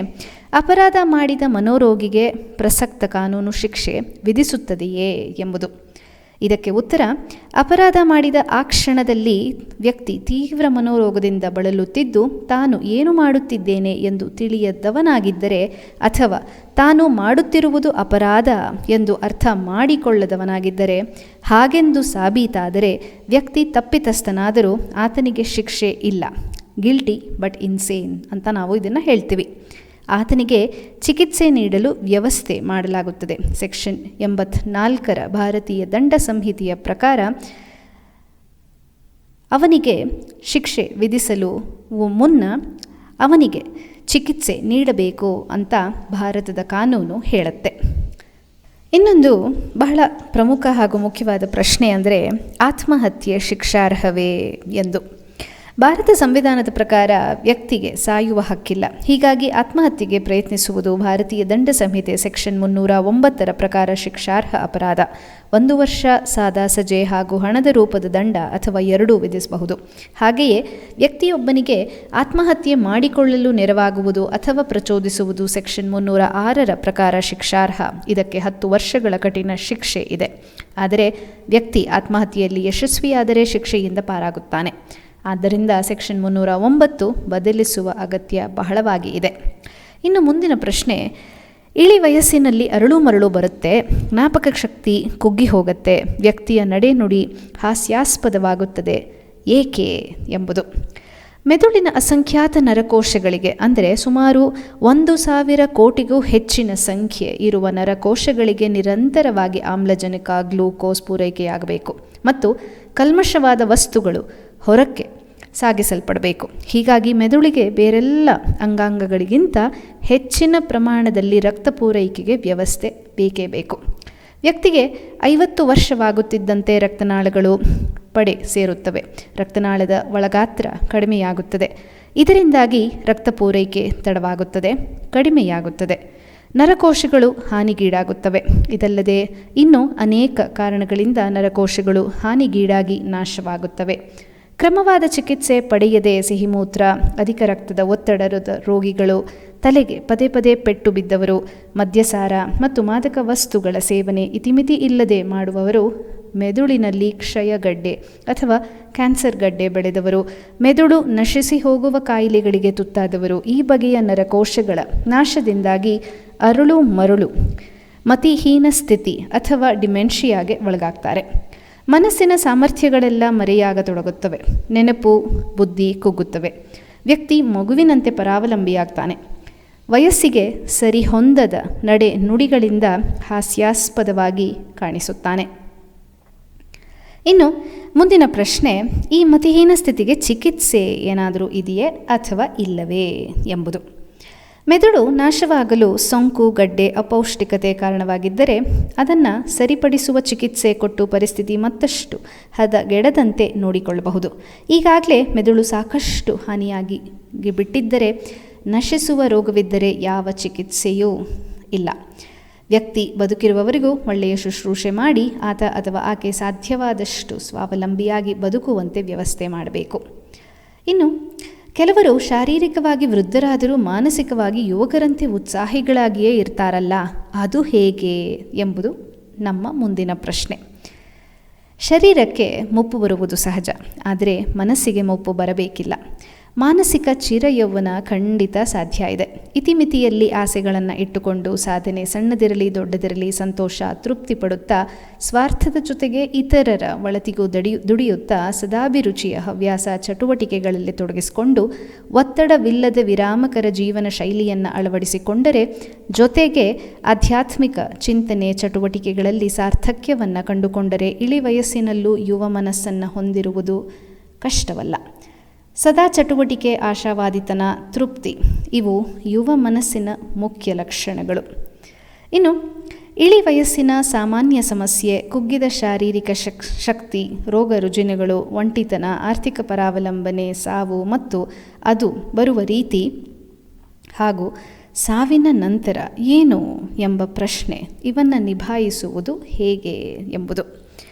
ಅಪರಾಧ ಮಾಡಿದ ಮನೋರೋಗಿಗೆ ಪ್ರಸಕ್ತ ಕಾನೂನು ಶಿಕ್ಷೆ ವಿಧಿಸುತ್ತದೆಯೇ ಎಂಬುದು. ಇದಕ್ಕೆ ಉತ್ತರ, ಅಪರಾಧ ಮಾಡಿದ ಆ ಕ್ಷಣದಲ್ಲಿ ವ್ಯಕ್ತಿ ತೀವ್ರ ಮನೋರೋಗದಿಂದ ಬಳಲುತ್ತಿದ್ದು ತಾನು ಏನು ಮಾಡುತ್ತಿದ್ದೇನೆ ಎಂದು ತಿಳಿಯದವನಾಗಿದ್ದರೆ ಅಥವಾ ತಾನು ಮಾಡುತ್ತಿರುವುದು ಅಪರಾಧ ಎಂದು ಅರ್ಥ ಮಾಡಿಕೊಳ್ಳದವನಾಗಿದ್ದರೆ, ಹಾಗೆಂದು ಸಾಬೀತಾದರೆ ವ್ಯಕ್ತಿ ತಪ್ಪಿತಸ್ಥನಾದರೂ ಆತನಿಗೆ ಶಿಕ್ಷೆ ಇಲ್ಲ. ಗಿಲ್ಟಿ ಬಟ್ ಇನ್ಸೇನ್ ಅಂತ ನಾವು ಇದನ್ನು ಹೇಳ್ತೀವಿ. ಆತನಿಗೆ ಚಿಕಿತ್ಸೆ ನೀಡಲು ವ್ಯವಸ್ಥೆ ಮಾಡಲಾಗುತ್ತದೆ. ಸೆಕ್ಷನ್ 84 ಭಾರತೀಯ ದಂಡ ಸಂಹಿತೆಯ ಪ್ರಕಾರ ಅವನಿಗೆ ಶಿಕ್ಷೆ ವಿಧಿಸಲು ಮುನ್ನ ಅವನಿಗೆ ಚಿಕಿತ್ಸೆ ನೀಡಬೇಕು ಅಂತ ಭಾರತದ ಕಾನೂನು ಹೇಳುತ್ತೆ. ಇನ್ನೊಂದು ಬಹಳ ಪ್ರಮುಖ ಹಾಗೂ ಮುಖ್ಯವಾದ ಪ್ರಶ್ನೆ ಅಂದರೆ, ಆತ್ಮಹತ್ಯೆ ಶಿಕ್ಷಾರ್ಹವೇ ಎಂದು. ಭಾರತ ಸಂವಿಧಾನದ ಪ್ರಕಾರ ವ್ಯಕ್ತಿಗೆ ಸಾಯುವ ಹಕ್ಕಿಲ್ಲ. ಹೀಗಾಗಿ ಆತ್ಮಹತ್ಯೆಗೆ ಪ್ರಯತ್ನಿಸುವುದು ಭಾರತೀಯ ದಂಡ ಸಂಹಿತೆ ಸೆಕ್ಷನ್ 309 ಪ್ರಕಾರ ಶಿಕ್ಷಾರ್ಹ ಅಪರಾಧ. 1 ವರ್ಷ ಸಾದಾ ಸಜೆ ಹಾಗೂ ಹಣದ ರೂಪದ ದಂಡ ಅಥವಾ ಎರಡೂ ವಿಧಿಸಬಹುದು. ಹಾಗೆಯೇ ವ್ಯಕ್ತಿಯೊಬ್ಬನಿಗೆ ಆತ್ಮಹತ್ಯೆ ಮಾಡಿಕೊಳ್ಳಲು ನೆರವಾಗುವುದು ಅಥವಾ ಪ್ರಚೋದಿಸುವುದು ಸೆಕ್ಷನ್ 306 ಪ್ರಕಾರ ಶಿಕ್ಷಾರ್ಹ. ಇದಕ್ಕೆ 10 ವರ್ಷಗಳ ಕಠಿಣ ಶಿಕ್ಷೆ ಇದೆ. ಆದರೆ ವ್ಯಕ್ತಿ ಆತ್ಮಹತ್ಯೆಯಲ್ಲಿ ಯಶಸ್ವಿಯಾದರೆ ಶಿಕ್ಷೆಯಿಂದ ಪಾರಾಗುತ್ತಾನೆ. ಆದ್ದರಿಂದ ಸೆಕ್ಷನ್ 309 ಬದಲಿಸುವ ಅಗತ್ಯ ಬಹಳವಾಗಿ ಇದೆ. ಇನ್ನು ಮುಂದಿನ ಪ್ರಶ್ನೆ, ಇಳಿ ವಯಸ್ಸಿನಲ್ಲಿ ಅರಳು ಮರಳು ಬರುತ್ತೆ, ಜ್ಞಾಪಕ ಶಕ್ತಿ ಕುಗ್ಗಿ ಹೋಗುತ್ತೆ, ವ್ಯಕ್ತಿಯ ನಡೆನುಡಿ ಹಾಸ್ಯಾಸ್ಪದವಾಗುತ್ತದೆ, ಏಕೆ ಎಂಬುದು. ಮೆದುಳಿನ ಅಸಂಖ್ಯಾತ ನರಕೋಶಗಳಿಗೆ, ಅಂದರೆ ಸುಮಾರು 1,000 ಕೋಟಿಗೂ ಹೆಚ್ಚಿನ ಸಂಖ್ಯೆ ಇರುವ ನರಕೋಶಗಳಿಗೆ ನಿರಂತರವಾಗಿ ಆಮ್ಲಜನಕ, ಗ್ಲೂಕೋಸ್ ಪೂರೈಕೆಯಾಗಬೇಕು ಮತ್ತು ಕಲ್ಮಶವಾದ ವಸ್ತುಗಳು ಹೊರಕ್ಕೆ ಸಾಗಿಸಲ್ಪಡಬೇಕು. ಹೀಗಾಗಿ ಮೆದುಳಿಗೆ ಬೇರೆಲ್ಲ ಅಂಗಾಂಗಗಳಿಗಿಂತ ಹೆಚ್ಚಿನ ಪ್ರಮಾಣದಲ್ಲಿ ರಕ್ತ ಪೂರೈಕೆಗೆ ವ್ಯವಸ್ಥೆ ಬೇಕೇ ಬೇಕು. ವ್ಯಕ್ತಿಗೆ 50 ವರ್ಷವಾಗುತ್ತಿದ್ದಂತೆ ರಕ್ತನಾಳಗಳು ಪಡೆ ಸೇರುತ್ತವೆ. ರಕ್ತನಾಳದ ಒಳಗಾತ್ರ ಕಡಿಮೆಯಾಗುತ್ತದೆ. ಇದರಿಂದಾಗಿ ರಕ್ತ ಪೂರೈಕೆ ತಡವಾಗುತ್ತದೆ, ಕಡಿಮೆಯಾಗುತ್ತದೆ. ನರಕೋಶಗಳು ಹಾನಿಗೀಡಾಗುತ್ತವೆ. ಇದಲ್ಲದೆ ಇನ್ನೂ ಅನೇಕ ಕಾರಣಗಳಿಂದ ನರಕೋಶಗಳು ಹಾನಿಗೀಡಾಗಿ ನಾಶವಾಗುತ್ತವೆ. ಕ್ರಮವಾದ ಚಿಕಿತ್ಸೆ ಪಡೆಯದೆ ಸಿಹಿಮೂತ್ರ, ಅಧಿಕ ರಕ್ತದ ಒತ್ತಡದ ರೋಗಿಗಳು, ತಲೆಗೆ ಪದೇ ಪದೇ ಪೆಟ್ಟು ಬಿದ್ದವರು, ಮದ್ಯಸಾರ ಮತ್ತು ಮಾದಕ ವಸ್ತುಗಳ ಸೇವನೆ ಇತಿಮಿತಿ ಇಲ್ಲದೆ ಮಾಡುವವರು, ಮೆದುಳಿನಲ್ಲಿ ಕ್ಷಯಗಡ್ಡೆ ಅಥವಾ ಕ್ಯಾನ್ಸರ್ ಗಡ್ಡೆ ಬೆಳೆದವರು, ಮೆದುಳು ನಶಿಸಿ ಹೋಗುವ ಕಾಯಿಲೆಗಳಿಗೆ ತುತ್ತಾದವರು ಈ ಬಗೆಯ ನರಕೋಶಗಳ ನಾಶದಿಂದಾಗಿ ಅರಳು ಮರಳು, ಮತಿಹೀನ ಸ್ಥಿತಿ ಅಥವಾ ಡಿಮೆನ್ಷಿಯಾಗೆ ಒಳಗಾಗ್ತಾರೆ. ಮನಸ್ಸಿನ ಸಾಮರ್ಥ್ಯಗಳೆಲ್ಲ ಮರೆಯಾಗತೊಡಗುತ್ತವೆ. ನೆನಪು, ಬುದ್ಧಿ ಕುಗ್ಗುತ್ತವೆ. ವ್ಯಕ್ತಿ ಮಗುವಿನಂತೆ ಪರಾವಲಂಬಿಯಾಗ್ತಾನೆ. ವಯಸ್ಸಿಗೆ ಸರಿಹೊಂದದ ನಡೆ ನುಡಿಗಳಿಂದ ಹಾಸ್ಯಾಸ್ಪದವಾಗಿ ಕಾಣಿಸುತ್ತಾನೆ. ಇನ್ನು ಮುಂದಿನ ಪ್ರಶ್ನೆ, ಈ ಮತಿಹೀನ ಸ್ಥಿತಿಗೆ ಚಿಕಿತ್ಸೆ ಏನಾದರೂ ಇದೆಯೇ ಅಥವಾ ಇಲ್ಲವೇ ಎಂಬುದು. ಮೆದುಳು ನಾಶವಾಗಲು ಸೋಂಕು, ಗಡ್ಡೆ, ಅಪೌಷ್ಟಿಕತೆ ಕಾರಣವಾಗಿದ್ದರೆ ಅದನ್ನು ಸರಿಪಡಿಸುವ ಚಿಕಿತ್ಸೆ ಕೊಟ್ಟು ಪರಿಸ್ಥಿತಿ ಮತ್ತಷ್ಟು ಹದಗೆಡದಂತೆ ನೋಡಿಕೊಳ್ಳಬಹುದು. ಈಗಾಗಲೇ ಮೆದುಳು ಸಾಕಷ್ಟು ಹಾನಿಯಾಗಿ ಬಿಟ್ಟಿದ್ದರೆ, ನಶಿಸುವ ರೋಗವಿದ್ದರೆ ಯಾವ ಚಿಕಿತ್ಸೆಯೂ ಇಲ್ಲ. ವ್ಯಕ್ತಿ ಬದುಕಿರುವವರೆಗೂ ಒಳ್ಳೆಯ ಶುಶ್ರೂಷೆ ಮಾಡಿ ಆತ ಅಥವಾ ಆಕೆ ಸಾಧ್ಯವಾದಷ್ಟು ಸ್ವಾವಲಂಬಿಯಾಗಿ ಬದುಕುವಂತೆ ವ್ಯವಸ್ಥೆ ಮಾಡಬೇಕು. ಇನ್ನು ಕೆಲವರು ಶಾರೀರಿಕವಾಗಿ ವೃದ್ಧರಾದರೂ ಮಾನಸಿಕವಾಗಿ ಯುವಕರಂತೆ ಉತ್ಸಾಹಿಗಳಾಗಿಯೇ ಇರ್ತಾರಲ್ಲ, ಅದು ಹೇಗೆ ಎಂಬುದು ನಮ್ಮ ಮುಂದಿನ ಪ್ರಶ್ನೆ. ಶರೀರಕ್ಕೆ ಮುಪ್ಪು ಬರುವುದು ಸಹಜ, ಆದರೆ ಮನಸ್ಸಿಗೆ ಮುಪ್ಪು ಬರಬೇಕಿಲ್ಲ. ಮಾನಸಿಕ ಚಿರಯೌವನ ಖಂಡಿತ ಸಾಧ್ಯ ಇದೆ. ಇತಿಮಿತಿಯಲ್ಲಿ ಆಸೆಗಳನ್ನು ಇಟ್ಟುಕೊಂಡು ಸಾಧನೆ ಸಣ್ಣದಿರಲಿ ದೊಡ್ಡದಿರಲಿ ಸಂತೋಷ ತೃಪ್ತಿ ಪಡುತ್ತಾ, ಸ್ವಾರ್ಥದ ಜೊತೆಗೆ ಇತರರ ಒಳತಿಗೂ ದುಡಿಯುತ್ತಾ ಸದಾಭಿರುಚಿಯ ಹವ್ಯಾಸ ಚಟುವಟಿಕೆಗಳಲ್ಲಿ ತೊಡಗಿಸಿಕೊಂಡು ಒತ್ತಡವಿಲ್ಲದ ವಿರಾಮಕರ ಜೀವನ ಶೈಲಿಯನ್ನು ಅಳವಡಿಸಿಕೊಂಡರೆ, ಜೊತೆಗೆ ಆಧ್ಯಾತ್ಮಿಕ ಚಿಂತನೆ ಚಟುವಟಿಕೆಗಳಲ್ಲಿ ಸಾರ್ಥಕ್ಯವನ್ನು ಕಂಡುಕೊಂಡರೆ ಇಳಿ ವಯಸ್ಸಿನಲ್ಲೂ ಯುವ ಮನಸ್ಸನ್ನು ಹೊಂದಿರುವುದು ಕಷ್ಟವಲ್ಲ. ಸದಾ ಚಟುವಟಿಕೆ, ಆಶಾವಾದಿತನ, ತೃಪ್ತಿ ಇವು ಯುವ ಮನಸ್ಸಿನ ಮುಖ್ಯ ಲಕ್ಷಣಗಳು. ಇನ್ನು ಇಳಿ ವಯಸ್ಸಿನ ಸಾಮಾನ್ಯ ಸಮಸ್ಯೆ ಕುಗ್ಗಿದ ಶಾರೀರಿಕ ಶಕ್ತಿ, ರೋಗ ರುಜಿನಗಳು, ಒಂಟಿತನ, ಆರ್ಥಿಕ ಪರಾವಲಂಬನೆ, ಸಾವು ಮತ್ತು ಅದು ಬರುವ ರೀತಿ ಹಾಗೂ ಸಾವಿನ ನಂತರ ಏನು ಎಂಬ ಪ್ರಶ್ನೆ, ಇವನ್ನು ನಿಭಾಯಿಸುವುದು ಹೇಗೆ ಎಂಬುದು.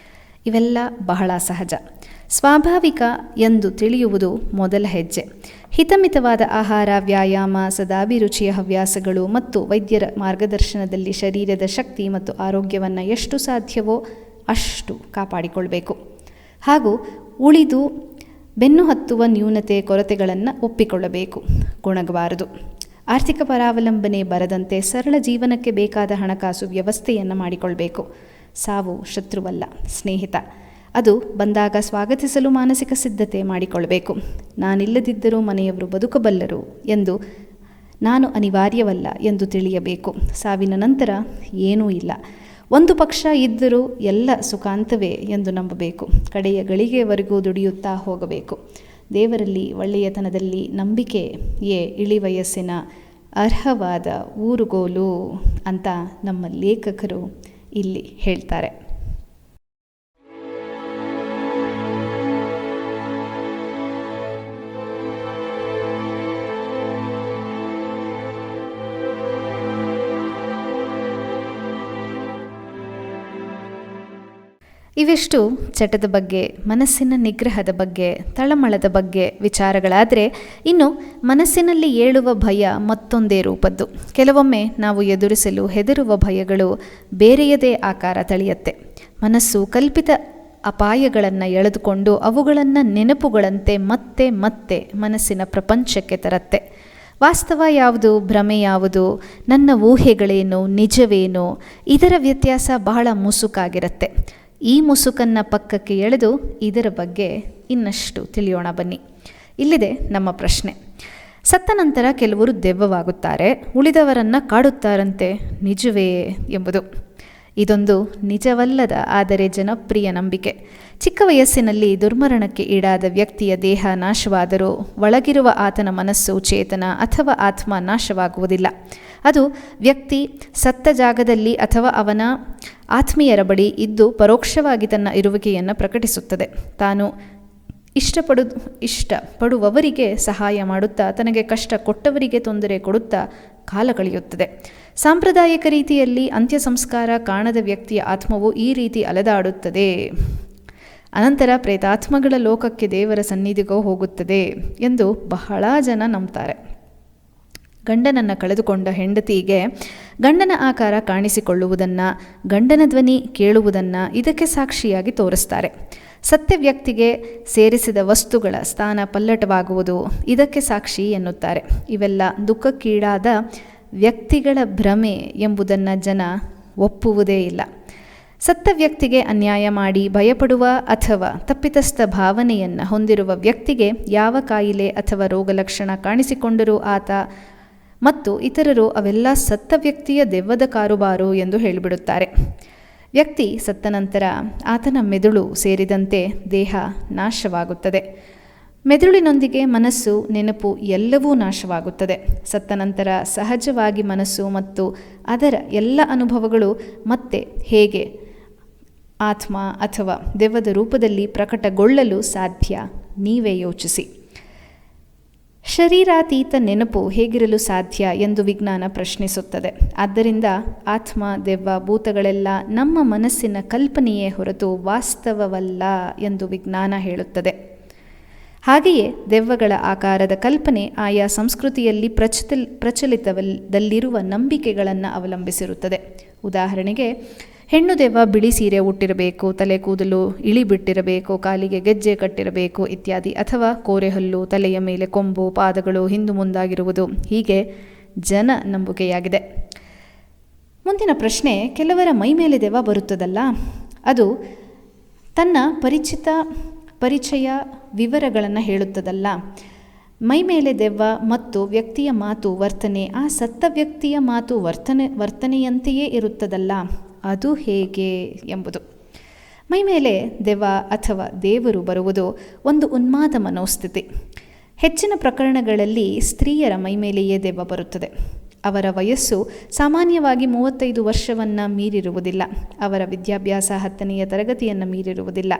ಇವೆಲ್ಲ ಬಹಳ ಸಹಜ, ಸ್ವಾಭಾವಿಕ ಎಂದು ತಿಳಿಯುವುದು ಮೊದಲ ಹೆಜ್ಜೆ. ಹಿತಮಿತವಾದ ಆಹಾರ, ವ್ಯಾಯಾಮ, ಸದಾಭಿರುಚಿಯ ಹವ್ಯಾಸಗಳು ಮತ್ತು ವೈದ್ಯರ ಮಾರ್ಗದರ್ಶನದಲ್ಲಿ ಶರೀರದ ಶಕ್ತಿ ಮತ್ತು ಆರೋಗ್ಯವನ್ನು ಎಷ್ಟು ಸಾಧ್ಯವೋ ಅಷ್ಟು ಕಾಪಾಡಿಕೊಳ್ಬೇಕು. ಹಾಗೂ ಉಳಿದು ಬೆನ್ನು ಹತ್ತುವ ನ್ಯೂನತೆ, ಕೊರತೆಗಳನ್ನು ಒಪ್ಪಿಕೊಳ್ಳಬೇಕು, ಗೊಣಗಬಾರದು. ಆರ್ಥಿಕ ಪರಾವಲಂಬನೆ ಬರದಂತೆ ಸರಳ ಜೀವನಕ್ಕೆ ಬೇಕಾದ ಹಣಕಾಸು ವ್ಯವಸ್ಥೆಯನ್ನು ಮಾಡಿಕೊಳ್ಬೇಕು. ಸಾವು ಶತ್ರುವಲ್ಲ, ಸ್ನೇಹಿತ. ಅದು ಬಂದಾಗ ಸ್ವಾಗತಿಸಲು ಮಾನಸಿಕ ಸಿದ್ಧತೆ ಮಾಡಿಕೊಳ್ಬೇಕು. ನಾನಿಲ್ಲದಿದ್ದರೂ ಮನೆಯವರು ಬದುಕಬಲ್ಲರು ಎಂದು, ನಾನು ಅನಿವಾರ್ಯವಲ್ಲ ಎಂದು ತಿಳಿಯಬೇಕು. ಸಾವಿನ ನಂತರ ಏನೂ ಇಲ್ಲ, ಒಂದು ಪಕ್ಷ ಇದ್ದರೂ ಎಲ್ಲ ಸುಖಾಂತವೇ ಎಂದು ನಂಬಬೇಕು. ಕಡೆಯ ಗಳಿಗೆಯವರೆಗೂ ದುಡಿಯುತ್ತಾ ಹೋಗಬೇಕು. ದೇವರಲ್ಲಿ, ಒಳ್ಳೆಯತನದಲ್ಲಿ ನಂಬಿಕೆಯೇ ಇಳಿ ವಯಸ್ಸಿನ ಅರ್ಹವಾದ ಊರುಗೋಲು ಅಂತ ನಮ್ಮ ಲೇಖಕರು ಇಲ್ಲಿ ಹೇಳ್ತಾರೆ. ಇವೆಷ್ಟು ಚಟದ ಬಗ್ಗೆ, ಮನಸ್ಸಿನ ನಿಗ್ರಹದ ಬಗ್ಗೆ, ತಳಮಳದ ಬಗ್ಗೆ ವಿಚಾರಗಳಾದರೆ, ಇನ್ನು ಮನಸ್ಸಿನಲ್ಲಿ ಏಳುವ ಭಯ ಮತ್ತೊಂದೇ ರೂಪದ್ದು. ಕೆಲವೊಮ್ಮೆ ನಾವು ಎದುರಿಸಲು ಹೆದರುವ ಭಯಗಳು ಬೇರೆಯದೇ ಆಕಾರ ತಳೆಯುತ್ತೆ. ಮನಸ್ಸು ಕಲ್ಪಿತ ಅಪಾಯಗಳನ್ನು ಎಳೆದುಕೊಂಡು ಅವುಗಳನ್ನು ನೆನಪುಗಳಂತೆ ಮತ್ತೆ ಮತ್ತೆ ಮನಸ್ಸಿನ ಪ್ರಪಂಚಕ್ಕೆ ತರತ್ತೆ. ವಾಸ್ತವ ಯಾವುದು, ಭ್ರಮೆ ಯಾವುದು, ನನ್ನ ಊಹೆಗಳೇನು, ನಿಜವೇನು, ಇದರ ವ್ಯತ್ಯಾಸ ಬಹಳ ಮುಸುಕಾಗಿರುತ್ತೆ. ಈ ಮುಸುಕನ್ನು ಪಕ್ಕಕ್ಕೆ ಎಳೆದು ಇದರ ಬಗ್ಗೆ ಇನ್ನಷ್ಟು ತಿಳಿಯೋಣ ಬನ್ನಿ. ಇಲ್ಲಿದೆ ನಮ್ಮ ಪ್ರಶ್ನೆ. ಸತ್ತ ನಂತರ ಕೆಲವರು ದೆವ್ವವಾಗುತ್ತಾರೆ, ಉಳಿದವರನ್ನು ಕಾಡುತ್ತಾರಂತೆ, ನಿಜವೇ ಎಂಬುದು. ಇದೊಂದು ನಿಜವಲ್ಲದ ಆದರೆ ಜನಪ್ರಿಯ ನಂಬಿಕೆ. ಚಿಕ್ಕ ವಯಸ್ಸಿನಲ್ಲಿ ದುರ್ಮರಣಕ್ಕೆ ಈಡಾದ ವ್ಯಕ್ತಿಯ ದೇಹ ನಾಶವಾದರೂ ಒಳಗಿರುವ ಆತನ ಮನಸ್ಸು, ಚೇತನ ಅಥವಾ ಆತ್ಮ ನಾಶವಾಗುವುದಿಲ್ಲ. ಅದು ವ್ಯಕ್ತಿ ಸತ್ತ ಜಾಗದಲ್ಲಿ ಅಥವಾ ಅವನ ಆತ್ಮೀಯರ ಬಳಿ ಇದ್ದು ಪರೋಕ್ಷವಾಗಿ ತನ್ನ ಇರುವಿಕೆಯನ್ನು ಪ್ರಕಟಿಸುತ್ತದೆ. ತಾನು ಇಷ್ಟಪಡುವವರಿಗೆ ಸಹಾಯ ಮಾಡುತ್ತಾ, ತನಗೆ ಕಷ್ಟ ಕೊಟ್ಟವರಿಗೆ ತೊಂದರೆ ಕೊಡುತ್ತಾ ಕಾಲ ಕಳೆಯುತ್ತದೆ. ಸಾಂಪ್ರದಾಯಿಕ ರೀತಿಯಲ್ಲಿ ಅಂತ್ಯ ಸಂಸ್ಕಾರ ಕಾಣದ ವ್ಯಕ್ತಿಯ ಆತ್ಮವು ಈ ರೀತಿ ಅಲೆದಾಡುತ್ತದೆ. ಅನಂತರ ಪ್ರೇತಾತ್ಮಗಳ ಲೋಕಕ್ಕೆ, ದೇವರ ಸನ್ನಿಧಿಗೋ ಹೋಗುತ್ತದೆ ಎಂದು ಬಹಳ ಜನ ನಂಬ್ತಾರೆ. ಗಂಡನನ್ನು ಕಳೆದುಕೊಂಡ ಹೆಂಡತಿಗೆ ಗಂಡನ ಆಕಾರ ಕಾಣಿಸಿಕೊಳ್ಳುವುದನ್ನು, ಗಂಡನ ಧ್ವನಿ ಕೇಳುವುದನ್ನು ಇದಕ್ಕೆ ಸಾಕ್ಷಿಯಾಗಿ ತೋರಿಸ್ತಾರೆ. ಸತ್ಯ ವ್ಯಕ್ತಿಗೆ ಸೇರಿಸಿದ ವಸ್ತುಗಳ ಸ್ಥಾನ ಪಲ್ಲಟವಾಗುವುದು ಇದಕ್ಕೆ ಸಾಕ್ಷಿ ಎನ್ನುತ್ತಾರೆ. ಇವೆಲ್ಲ ದುಃಖಕ್ಕೀಡಾದ ವ್ಯಕ್ತಿಗಳ ಭ್ರಮೆ ಎಂಬುದನ್ನು ಜನ ಒಪ್ಪುವುದೇ ಇಲ್ಲ. ಸತ್ತ ವ್ಯಕ್ತಿಗೆ ಅನ್ಯಾಯ ಮಾಡಿ ಭಯಪಡುವ ಅಥವಾ ತಪ್ಪಿತಸ್ಥ ಭಾವನೆಯನ್ನು ಹೊಂದಿರುವ ವ್ಯಕ್ತಿಗೆ ಯಾವ ಕಾಯಿಲೆ ಅಥವಾ ರೋಗ ಲಕ್ಷಣ ಕಾಣಿಸಿಕೊಂಡರೂ ಆತ ಮತ್ತು ಇತರರು ಅವೆಲ್ಲ ಸತ್ತ ವ್ಯಕ್ತಿಯ ದೆವ್ವದ ಕಾರುಬಾರು ಎಂದು ಹೇಳಿಬಿಡುತ್ತಾರೆ. ವ್ಯಕ್ತಿ ಸತ್ತ ನಂತರ ಆತನ ಮೆದುಳು ಸೇರಿದಂತೆ ದೇಹ ನಾಶವಾಗುತ್ತದೆ. ಮೆದುಳಿನೊಂದಿಗೆ ಮನಸ್ಸು, ನೆನಪು ಎಲ್ಲವೂ ನಾಶವಾಗುತ್ತದೆ. ಸತ್ತ ನಂತರ ಸಹಜವಾಗಿ ಮನಸ್ಸು ಮತ್ತು ಅದರ ಎಲ್ಲ ಅನುಭವಗಳು ಮತ್ತೆ ಹೇಗೆ ಆತ್ಮ ಅಥವಾ ದೆವ್ವದ ರೂಪದಲ್ಲಿ ಪ್ರಕಟಗೊಳ್ಳಲು ಸಾಧ್ಯ? ನೀವೇ ಯೋಚಿಸಿ. ಶರೀರಾತೀತ ನೆನಪು ಹೇಗಿರಲು ಸಾಧ್ಯ ಎಂದು ವಿಜ್ಞಾನ ಪ್ರಶ್ನಿಸುತ್ತದೆ. ಆದ್ದರಿಂದ ಆತ್ಮ, ದೆವ್ವ, ಭೂತಗಳೆಲ್ಲ ನಮ್ಮ ಮನಸ್ಸಿನ ಕಲ್ಪನೆಯೇ ಹೊರತು ವಾಸ್ತವವಲ್ಲ ಎಂದು ವಿಜ್ಞಾನ ಹೇಳುತ್ತದೆ. ಹಾಗೆಯೇ ದೆವ್ವಗಳ ಆಕಾರದ ಕಲ್ಪನೆ ಆಯಾ ಸಂಸ್ಕೃತಿಯಲ್ಲಿ ಪ್ರಚಲಿತದಲ್ಲಿರುವ ನಂಬಿಕೆಗಳನ್ನು ಅವಲಂಬಿಸಿರುತ್ತದೆ. ಉದಾಹರಣೆಗೆ, ಹೆಣ್ಣು ದೆವ್ವ ಬಿಳಿ ಸೀರೆ ಉಟ್ಟಿರಬೇಕು, ತಲೆ ಕೂದಲು ಇಳಿಬಿಟ್ಟಿರಬೇಕು, ಕಾಲಿಗೆ ಗೆಜ್ಜೆ ಕಟ್ಟಿರಬೇಕು ಇತ್ಯಾದಿ. ಅಥವಾ ಕೋರೆಹಲ್ಲು, ತಲೆಯ ಮೇಲೆ ಕೊಂಬು, ಪಾದಗಳು ಹಿಂದು ಮುಂದಾಗಿರುವುದು, ಹೀಗೆ ಜನ ನಂಬಿಕೆಯಾಗಿದೆ. ಮುಂದಿನ ಪ್ರಶ್ನೆ, ಕೆಲವರ ಮೈ ಮೇಲೆ ದೆವ್ವ ಬರುತ್ತದಲ್ಲ, ಅದು ತನ್ನ ಪರಿಚಯ ವಿವರಗಳನ್ನು ಹೇಳುತ್ತದಲ್ಲ. ಮೈ ಮೇಲೆ ದೆವ್ವ ಮತ್ತು ವ್ಯಕ್ತಿಯ ಮಾತು, ವರ್ತನೆ ಆ ಸತ್ತ ವ್ಯಕ್ತಿಯ ಮಾತು, ವರ್ತನೆಯಂತೆಯೇ ಇರುತ್ತದಲ್ಲ, ಅದು ಹೇಗೆ ಎಂಬುದು. ಮೈ ಮೇಲೆ ದೆವ್ವ ಅಥವಾ ದೇವರು ಬರುವುದು ಒಂದು ಉನ್ಮಾದ ಮನೋಸ್ಥಿತಿ. ಹೆಚ್ಚಿನ ಪ್ರಕರಣಗಳಲ್ಲಿ ಸ್ತ್ರೀಯರ ಮೈಮೇಲೆಯೇ ದೆವ್ವ ಬರುತ್ತದೆ. ಅವರ ವಯಸ್ಸು ಸಾಮಾನ್ಯವಾಗಿ 35 ವರ್ಷವನ್ನು ಮೀರಿರುವುದಿಲ್ಲ. ಅವರ ವಿದ್ಯಾಭ್ಯಾಸ 10ನೆಯ ತರಗತಿಯನ್ನು ಮೀರಿರುವುದಿಲ್ಲ.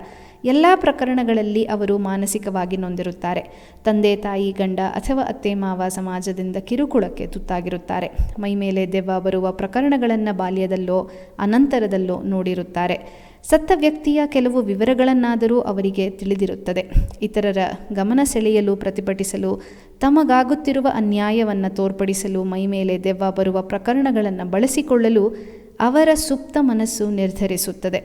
ಎಲ್ಲ ಪ್ರಕರಣಗಳಲ್ಲಿ ಅವರು ಮಾನಸಿಕವಾಗಿ ನೊಂದಿರುತ್ತಾರೆ. ತಂದೆ, ತಾಯಿ, ಗಂಡ ಅಥವಾ ಅತ್ತೆ ಮಾವ ಸಮಾಜದಿಂದ ಕಿರುಕುಳಕ್ಕೆ ತುತ್ತಾಗಿರುತ್ತಾರೆ. ಮೈಮೇಲೆ ದೆವ್ವ ಬರುವ ಪ್ರಕರಣಗಳನ್ನು ಬಾಲ್ಯದಲ್ಲೋ ಅನಂತರದಲ್ಲೋ ನೋಡಿರುತ್ತಾರೆ. ಸತ್ತ ವ್ಯಕ್ತಿಯ ಕೆಲವು ವಿವರಗಳನ್ನಾದರೂ ಅವರಿಗೆ ತಿಳಿದಿರುತ್ತದೆ. ಇತರರ ಗಮನ ಸೆಳೆಯಲು, ಪ್ರತಿಭಟಿಸಲು, ತಮಗಾಗುತ್ತಿರುವ ಅನ್ಯಾಯವನ್ನು ತೋರ್ಪಡಿಸಲು ಮೈಮೇಲೆ ದೆವ್ವ ಬರುವ ಪ್ರಕರಣಗಳನ್ನು ಬಳಸಿಕೊಳ್ಳಲು ಅವರ ಸುಪ್ತ ಮನಸ್ಸು ನಿರ್ಧರಿಸುತ್ತದೆ.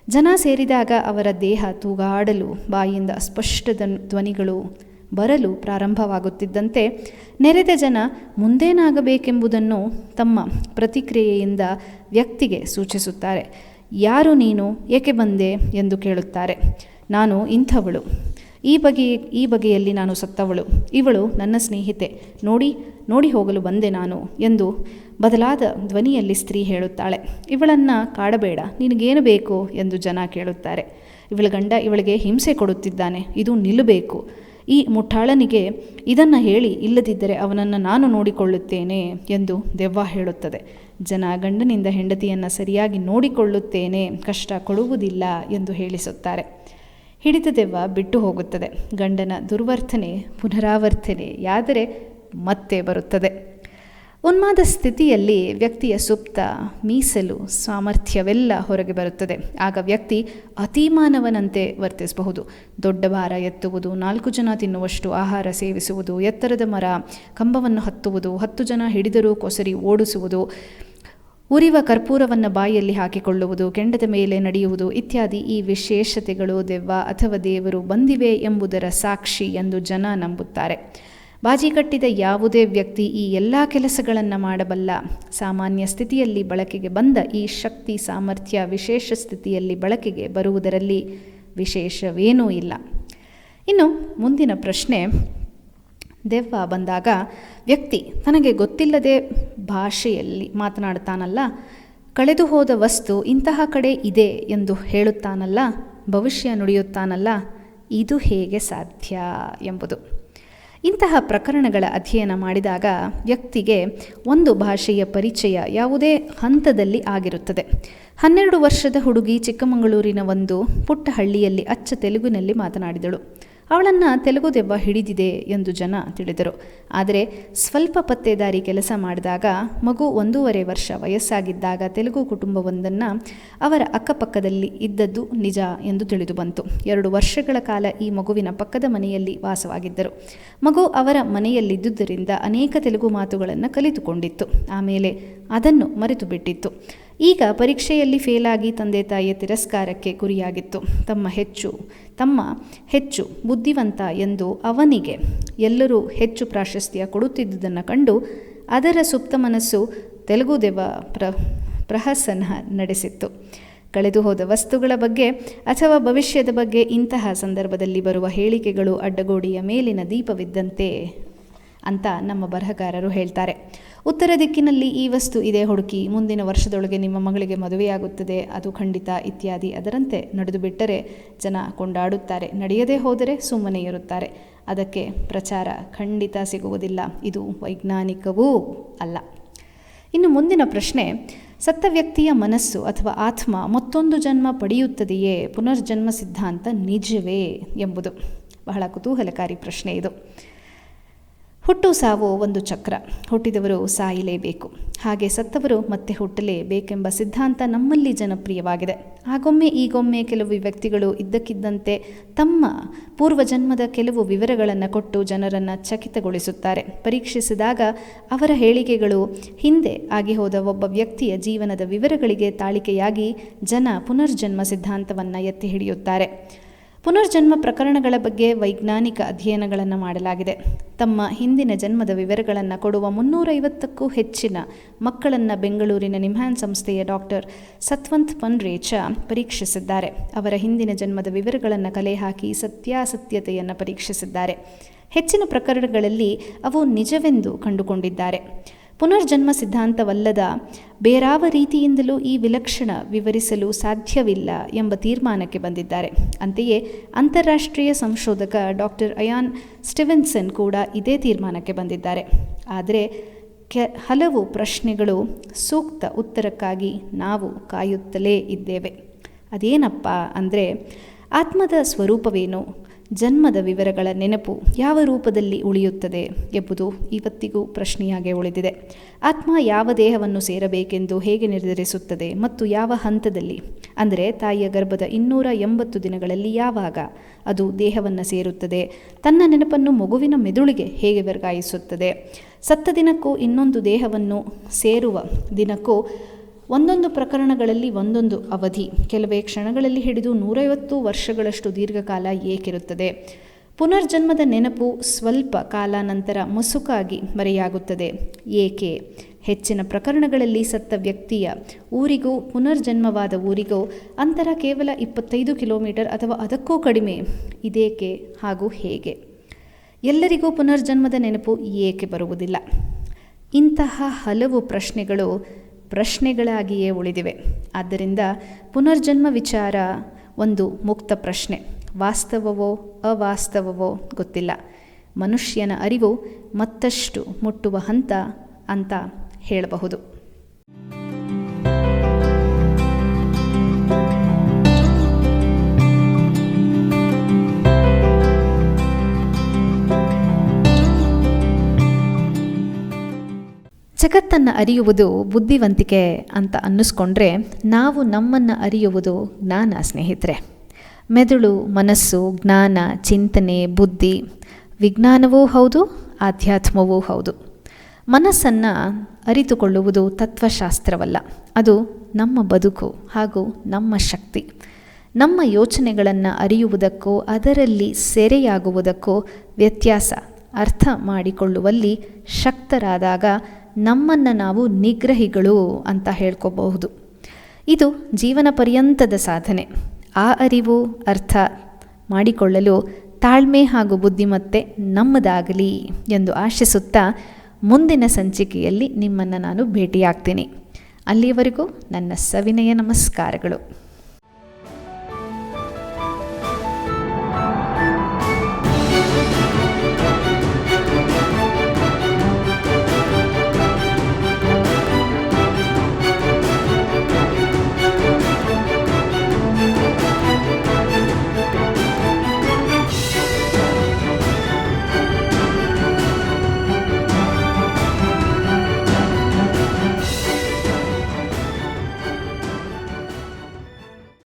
ಜನ ಸೇರಿದಾಗ ಅವರ ದೇಹ ತೂಗಾಡಲು, ಬಾಯಿಯಿಂದ ಅಸ್ಪಷ್ಟ ಧ್ವನಿಗಳು ಬರಲು ಪ್ರಾರಂಭವಾಗುತ್ತಿದ್ದಂತೆ ನೆರೆದ ಜನ ಮುಂದೇನಾಗಬೇಕೆಂಬುದನ್ನು ತಮ್ಮ ಪ್ರತಿಕ್ರಿಯೆಯಿಂದ ವ್ಯಕ್ತಿಗೆ ಸೂಚಿಸುತ್ತಾರೆ. ಯಾರು ನೀನು, ಏಕೆ ಬಂದೆ ಎಂದು ಕೇಳುತ್ತಾರೆ. ನಾನು ಇಂಥವಳು, ಈ ಬಗೆಯಲ್ಲಿ ನಾನು ಸತ್ತವಳು, ಇವಳು ನನ್ನ ಸ್ನೇಹಿತೆ, ನೋಡಿ ಹೋಗಲು ಬಂದೆ ನಾನು ಎಂದು ಬದಲಾದ ಧ್ವನಿಯಲ್ಲಿ ಸ್ತ್ರೀ ಹೇಳುತ್ತಾಳೆ. ಇವಳನ್ನು ಕಾಡಬೇಡ, ನಿನಗೇನು ಬೇಕು ಎಂದು ಜನ ಕೇಳುತ್ತಾರೆ. ಇವಳ ಗಂಡ ಇವಳಿಗೆ ಹಿಂಸೆ ಕೊಡುತ್ತಿದ್ದಾನೆ, ಇದು ನಿಲ್ಲಬೇಕು. ಈ ಮುಠಾಳನಿಗೆ ಇದನ್ನು ಹೇಳಿ, ಇಲ್ಲದಿದ್ದರೆ ಅವನನ್ನು ನಾನು ನೋಡಿಕೊಳ್ಳುತ್ತೇನೆ ಎಂದು ದೆವ್ವ ಹೇಳುತ್ತದೆ. ಜನ ಗಂಡನಿಂದ ಹೆಂಡತಿಯನ್ನು ಸರಿಯಾಗಿ ನೋಡಿಕೊಳ್ಳುತ್ತೇನೆ, ಕಷ್ಟ ಕೊಡುವುದಿಲ್ಲ ಎಂದು ಹೇಳಿಸುತ್ತಾರೆ. ಹಿಡಿದ ದೆವ್ವ ಬಿಟ್ಟು ಹೋಗುತ್ತದೆ. ಗಂಡನ ದುರ್ವರ್ತನೆ ಪುನರಾವರ್ತನೆಯಾದರೆ ಮತ್ತೆ ಬರುತ್ತದೆ. ಉನ್ಮಾದ ಸ್ಥಿತಿಯಲ್ಲಿ ವ್ಯಕ್ತಿಯ ಸುಪ್ತ ಮೀಸಲು ಸಾಮರ್ಥ್ಯವೆಲ್ಲ ಹೊರಗೆ ಬರುತ್ತದೆ. ಆಗ ವ್ಯಕ್ತಿ ಅತಿಮಾನವನಂತೆ ವರ್ತಿಸಬಹುದು. ದೊಡ್ಡ ಭಾರ ಎತ್ತುವುದು, 4 ಜನ ತಿನ್ನುವಷ್ಟು ಆಹಾರ ಸೇವಿಸುವುದು, ಎತ್ತರದ ಮರ ಕಂಬವನ್ನು ಹತ್ತುವುದು, 10 ಜನ ಹಿಡಿದರೂ ಕೊಸರಿ ಓಡಿಸುವುದು, ಉರಿವ ಕರ್ಪೂರವನ್ನು ಬಾಯಲ್ಲಿ ಹಾಕಿಕೊಳ್ಳುವುದು, ಕೆಂಡದ ಮೇಲೆ ನಡೆಯುವುದು ಇತ್ಯಾದಿ ಈ ವಿಶೇಷತೆಗಳು ದೆವ್ವ ಅಥವಾ ದೇವರು ಬಂದಿವೆ ಎಂಬುದರ ಸಾಕ್ಷಿ ಎಂದು ಜನ ನಂಬುತ್ತಾರೆ. ಬಾಜಿ ಕಟ್ಟಿದ ಯಾವುದೇ ವ್ಯಕ್ತಿ ಈ ಎಲ್ಲ ಕೆಲಸಗಳನ್ನು ಮಾಡಬಲ್ಲ. ಸಾಮಾನ್ಯ ಸ್ಥಿತಿಯಲ್ಲಿ ಬಳಕೆಗೆ ಬಂದ ಈ ಶಕ್ತಿ ಸಾಮರ್ಥ್ಯ ವಿಶೇಷ ಸ್ಥಿತಿಯಲ್ಲಿ ಬಳಕೆಗೆ ಬರುವುದರಲ್ಲಿ ವಿಶೇಷವೇನೂ ಇಲ್ಲ. ಇನ್ನು ಮುಂದಿನ ಪ್ರಶ್ನೆ, ದೆವ್ವ ಬಂದಾಗ ವ್ಯಕ್ತಿ ತನಗೆ ಗೊತ್ತಿಲ್ಲದೆ ಭಾಷೆಯಲ್ಲಿ ಮಾತನಾಡ್ತಾನಲ್ಲ, ಕಳೆದು ಹೋದ ವಸ್ತು ಇಂತಹ ಕಡೆ ಇದೆ ಎಂದು ಹೇಳುತ್ತಾನಲ್ಲ, ಭವಿಷ್ಯ ನುಡಿಯುತ್ತಾನಲ್ಲ, ಇದು ಹೇಗೆ ಸಾಧ್ಯ ಎಂಬುದು. ಇಂತಹ ಪ್ರಕರಣಗಳ ಅಧ್ಯಯನ ಮಾಡಿದಾಗ ವ್ಯಕ್ತಿಗೆ ಒಂದು ಭಾಷೆಯ ಪರಿಚಯ ಯಾವುದೇ ಹಂತದಲ್ಲಿ ಆಗಿರುತ್ತದೆ. 12 ವರ್ಷದ ಹುಡುಗಿ ಚಿಕ್ಕಮಗಳೂರಿನ ಒಂದು ಪುಟ್ಟ ಹಳ್ಳಿಯಲ್ಲಿ ಅಚ್ಚ ತೆಲುಗಿನಲ್ಲಿ ಮಾತನಾಡಿದಳು. ಅವಳನ್ನು ತೆಲುಗು ದೆವ್ವ ಹಿಡಿದಿದೆ ಎಂದು ಜನ ತಿಳಿದರು. ಆದರೆ ಸ್ವಲ್ಪ ಪತ್ತೇದಾರಿ ಕೆಲಸ ಮಾಡಿದಾಗ ಮಗು 1.5 ವರ್ಷ ವಯಸ್ಸಾಗಿದ್ದಾಗ ತೆಲುಗು ಕುಟುಂಬವೊಂದನ್ನು ಅವರ ಅಕ್ಕಪಕ್ಕದಲ್ಲಿ ಇದ್ದದ್ದು ನಿಜ ಎಂದು ತಿಳಿದು ಬಂತು. 2 ವರ್ಷಗಳ ಕಾಲ ಈ ಮಗುವಿನ ಪಕ್ಕದ ಮನೆಯಲ್ಲಿ ವಾಸವಾಗಿದ್ದರು. ಮಗು ಅವರ ಮನೆಯಲ್ಲಿದ್ದುದರಿಂದ ಅನೇಕ ತೆಲುಗು ಮಾತುಗಳನ್ನು ಕಲಿತುಕೊಂಡಿತ್ತು. ಆಮೇಲೆ ಅದನ್ನು ಮರೆತು ಬಿಟ್ಟಿತ್ತು. ಈಗ ಪರೀಕ್ಷೆಯಲ್ಲಿ ಫೇಲಾಗಿ ತಂದೆ ತಾಯಿಯ ತಿರಸ್ಕಾರಕ್ಕೆ ಗುರಿಯಾಗಿತ್ತು. ತಮ್ಮ ಹೆಚ್ಚು ಬುದ್ಧಿವಂತ ಎಂದು ಅವನಿಗೆ ಎಲ್ಲರೂ ಹೆಚ್ಚು ಪ್ರಾಶಸ್ತ್ಯ ಕೊಡುತ್ತಿದ್ದುದನ್ನು ಕಂಡು ಅದರ ಸುಪ್ತ ಮನಸ್ಸು ತೆಲುಗು ದೆವ್ವ ಪ್ರಹಸನ ನಡೆಸಿತ್ತು. ಕಳೆದು ಹೋದ ವಸ್ತುಗಳ ಬಗ್ಗೆ ಅಥವಾ ಭವಿಷ್ಯದ ಬಗ್ಗೆ ಇಂತಹ ಸಂದರ್ಭದಲ್ಲಿ ಬರುವ ಹೇಳಿಕೆಗಳು ಅಡ್ಡಗೋಡಿಯ ಮೇಲಿನ ದೀಪವಿದ್ದಂತೆ ಅಂತ ನಮ್ಮ ಬರಹಗಾರರು ಹೇಳ್ತಾರೆ. ಉತ್ತರ ದಿಕ್ಕಿನಲ್ಲಿ ಈ ವಸ್ತು ಇದೆ, ಹುಡುಕಿ, ಮುಂದಿನ ವರ್ಷದೊಳಗೆ ನಿಮ್ಮ ಮಗಳಿಗೆ ಮದುವೆಯಾಗುತ್ತದೆ, ಅದು ಖಂಡಿತ ಇತ್ಯಾದಿ ಅದರಂತೆ ನಡೆದು ಬಿಟ್ಟರೆ ಜನ ಕೊಂಡಾಡುತ್ತಾರೆ. ನಡೆಯದೇ ಹೋದರೆ ಸುಮ್ಮನೆ ಇರುತ್ತಾರೆ. ಅದಕ್ಕೆ ಪ್ರಚಾರ ಖಂಡಿತ ಸಿಗುವುದಿಲ್ಲ. ಇದು ವೈಜ್ಞಾನಿಕವೂ ಅಲ್ಲ. ಇನ್ನು ಮುಂದಿನ ಪ್ರಶ್ನೆ, ಸತ್ತ ವ್ಯಕ್ತಿಯ ಮನಸ್ಸು ಅಥವಾ ಆತ್ಮ ಮತ್ತೊಂದು ಜನ್ಮ ಪಡೆಯುತ್ತದೆಯೇ? ಪುನರ್ಜನ್ಮ ಸಿದ್ಧಾಂತ ನಿಜವೇ ಎಂಬುದು ಬಹಳ ಕುತೂಹಲಕಾರಿ ಪ್ರಶ್ನೆ ಇದು. ಹುಟ್ಟು ಸಾವು ಒಂದು ಚಕ್ರ. ಹುಟ್ಟಿದವರು ಸಾಯಲೇಬೇಕು, ಹಾಗೆ ಸತ್ತವರು ಮತ್ತೆ ಹುಟ್ಟಲೇಬೇಕೆಂಬ ಸಿದ್ಧಾಂತ ನಮ್ಮಲ್ಲಿ ಜನಪ್ರಿಯವಾಗಿದೆ. ಆಗೊಮ್ಮೆ ಈಗೊಮ್ಮೆ ಕೆಲವು ವ್ಯಕ್ತಿಗಳು ಇದ್ದಕ್ಕಿದ್ದಂತೆ ತಮ್ಮ ಪೂರ್ವಜನ್ಮದ ಕೆಲವು ವಿವರಗಳನ್ನು ಕೊಟ್ಟು ಜನರನ್ನು ಚಕಿತಗೊಳಿಸುತ್ತಾರೆ. ಪರೀಕ್ಷಿಸಿದಾಗ ಅವರ ಹೇಳಿಕೆಗಳು ಹಿಂದೆ ಆಗಿ ಹೋದ ಒಬ್ಬ ವ್ಯಕ್ತಿಯ ಜೀವನದ ವಿವರಗಳಿಗೆ ತಾಳಿಕೆಯಾಗಿ ಜನ ಪುನರ್ಜನ್ಮ ಸಿದ್ಧಾಂತವನ್ನು ಎತ್ತಿ ಹಿಡಿಯುತ್ತಾರೆ. ಪುನರ್ಜನ್ಮ ಪ್ರಕರಣಗಳ ಬಗ್ಗೆ ವೈಜ್ಞಾನಿಕ ಅಧ್ಯಯನಗಳನ್ನು ಮಾಡಲಾಗಿದೆ. ತಮ್ಮ ಹಿಂದಿನ ಜನ್ಮದ ವಿವರಗಳನ್ನು ಕೊಡುವ 350ಕ್ಕೂ ಹೆಚ್ಚಿನ ಮಕ್ಕಳನ್ನು ಬೆಂಗಳೂರಿನ ನಿಮ್ಹಾನ್ ಸಂಸ್ಥೆಯ ಡಾಕ್ಟರ್ ಸತ್ವಂತ್ ಪನ್ರೇಚ ಪರೀಕ್ಷಿಸಿದ್ದಾರೆ. ಅವರ ಹಿಂದಿನ ಜನ್ಮದ ವಿವರಗಳನ್ನು ಕಲೆ ಹಾಕಿ ಸತ್ಯಾಸತ್ಯತೆಯನ್ನು ಪರೀಕ್ಷಿಸಿದ್ದಾರೆ. ಹೆಚ್ಚಿನ ಪ್ರಕರಣಗಳಲ್ಲಿ ಅವು ನಿಜವೆಂದು ಕಂಡುಕೊಂಡಿದ್ದಾರೆ. ಪುನರ್ಜನ್ಮ ಸಿದ್ಧಾಂತವಲ್ಲದ ಬೇರಾವ ರೀತಿಯಿಂದಲೂ ಈ ವಿಲಕ್ಷಣ ವಿವರಿಸಲು ಸಾಧ್ಯವಿಲ್ಲ ಎಂಬ ತೀರ್ಮಾನಕ್ಕೆ ಬಂದಿದ್ದಾರೆ. ಅಂತೆಯೇ ಅಂತಾರಾಷ್ಟ್ರೀಯ ಸಂಶೋಧಕ ಡಾಕ್ಟರ್ ಅಯಾನ್ ಸ್ಟಿವೆನ್ಸನ್ ಕೂಡ ಇದೇ ತೀರ್ಮಾನಕ್ಕೆ ಬಂದಿದ್ದಾರೆ. ಆದರೆ ಹಲವು ಪ್ರಶ್ನೆಗಳು ಸೂಕ್ತ ಉತ್ತರಕ್ಕಾಗಿ ನಾವು ಕಾಯುತ್ತಲೇ ಇದ್ದೇವೆ. ಅದೇನಪ್ಪ ಅಂದರೆ, ಆತ್ಮದ ಸ್ವರೂಪವೇನು? ಜನ್ಮದ ವಿವರಗಳ ನೆನಪು ಯಾವ ರೂಪದಲ್ಲಿ ಉಳಿಯುತ್ತದೆ ಎಂಬುದು ಇವತ್ತಿಗೂ ಪ್ರಶ್ನೆಯಾಗಿ ಉಳಿದಿದೆ. ಆತ್ಮ ಯಾವ ದೇಹವನ್ನು ಸೇರಬೇಕೆಂದು ಹೇಗೆ ನಿರ್ಧರಿಸುತ್ತದೆ ಮತ್ತು ಯಾವ ಹಂತದಲ್ಲಿ, ಅಂದರೆ ತಾಯಿಯ ಗರ್ಭದ 280 ದಿನಗಳಲ್ಲಿ ಯಾವಾಗ ಅದು ದೇಹವನ್ನು ಸೇರುತ್ತದೆ? ತನ್ನ ನೆನಪನ್ನು ಮಗುವಿನ ಮೆದುಳಿಗೆ ಹೇಗೆ ವರ್ಗಾಯಿಸುತ್ತದೆ? ಸತ್ತ ದಿನಕ್ಕೂ ಇನ್ನೊಂದು ದೇಹವನ್ನು ಸೇರುವ ದಿನಕ್ಕೂ ಒಂದೊಂದು ಪ್ರಕರಣಗಳಲ್ಲಿ ಒಂದೊಂದು ಅವಧಿ, ಕೆಲವೇ ಕ್ಷಣಗಳಲ್ಲಿ ಹಿಡಿದು 150 ವರ್ಷಗಳಷ್ಟು ದೀರ್ಘಕಾಲ ಏಕಿರುತ್ತದೆ. ಪುನರ್ಜನ್ಮದ ನೆನಪು ಸ್ವಲ್ಪ ಕಾಲ ನಂತರ ಮಸುಕಾಗಿ ಮರೆಯಾಗುತ್ತದೆ. ಏಕೆ? ಹೆಚ್ಚಿನ ಪ್ರಕರಣಗಳಲ್ಲಿ ಸತ್ತ ವ್ಯಕ್ತಿಯ ಊರಿಗೂ ಪುನರ್ಜನ್ಮವಾದ ಊರಿಗೂ ಅಂತರ ಕೇವಲ 25 ಕಿಲೋಮೀಟರ್ ಅಥವಾ ಅದಕ್ಕೂ ಕಡಿಮೆ. ಇದೇಕೆ ಹಾಗೂ ಹೇಗೆ? ಎಲ್ಲರಿಗೂ ಪುನರ್ಜನ್ಮದ ನೆನಪು ಏಕೆ ಬರುವುದಿಲ್ಲ? ಇಂತಹ ಹಲವು ಪ್ರಶ್ನೆಗಳಾಗಿಯೇ ಉಳಿದಿವೆ. ಆದ್ದರಿಂದ ಪುನರ್ಜನ್ಮ ವಿಚಾರ ಒಂದು ಮುಕ್ತ ಪ್ರಶ್ನೆ. ವಾಸ್ತವವೋ ಅವಾಸ್ತವವೋ ಗೊತ್ತಿಲ್ಲ. ಮನುಷ್ಯನ ಅರಿವು ಮತ್ತಷ್ಟು ಮುಟ್ಟುವ ಹಂತ ಅಂತ ಹೇಳಬಹುದು. ಜಗತ್ತನ್ನು ಅರಿಯುವುದು ಬುದ್ಧಿವಂತಿಕೆ ಅಂತ ಅನ್ನಿಸ್ಕೊಂಡ್ರೆ ನಾವು ನಮ್ಮನ್ನು ಅರಿಯುವುದು ಜ್ಞಾನ ಸ್ನೇಹಿತರೆ. ಮೆದುಳು, ಮನಸ್ಸು, ಜ್ಞಾನ, ಚಿಂತನೆ, ಬುದ್ಧಿ ವಿಜ್ಞಾನವೂ ಹೌದು, ಆಧ್ಯಾತ್ಮವೂ ಹೌದು. ಮನಸ್ಸನ್ನು ಅರಿತುಕೊಳ್ಳುವುದು ತತ್ವಶಾಸ್ತ್ರವಲ್ಲ, ಅದು ನಮ್ಮ ಬದುಕು ಹಾಗೂ ನಮ್ಮ ಶಕ್ತಿ. ನಮ್ಮ ಯೋಚನೆಗಳನ್ನು ಅರಿಯುವುದಕ್ಕೂ ಅದರಲ್ಲಿ ಸೆರೆಯಾಗುವುದಕ್ಕೂ ವ್ಯತ್ಯಾಸ ಅರ್ಥ ಮಾಡಿಕೊಳ್ಳುವಲ್ಲಿ ಶಕ್ತರಾದಾಗ ನಮ್ಮನ್ನು ನಾವು ನಿಗ್ರಹಿಗಳು ಅಂತ ಹೇಳ್ಕೋಬಹುದು. ಇದು ಜೀವನ ಪರ್ಯಂತದ ಸಾಧನೆ. ಆ ಅರಿವು ಅರ್ಥ ಮಾಡಿಕೊಳ್ಳಲು ತಾಳ್ಮೆ ಹಾಗೂ ಬುದ್ಧಿಮತ್ತೆ ನಮ್ಮದಾಗಲಿ ಎಂದು ಆಶಿಸುತ್ತಾ ಮುಂದಿನ ಸಂಚಿಕೆಯಲ್ಲಿ ನಿಮ್ಮನ್ನು ನಾನು ಭೇಟಿಯಾಗ್ತೀನಿ. ಅಲ್ಲಿಯವರೆಗೂ ನನ್ನ ಸವಿನಯ ನಮಸ್ಕಾರಗಳು.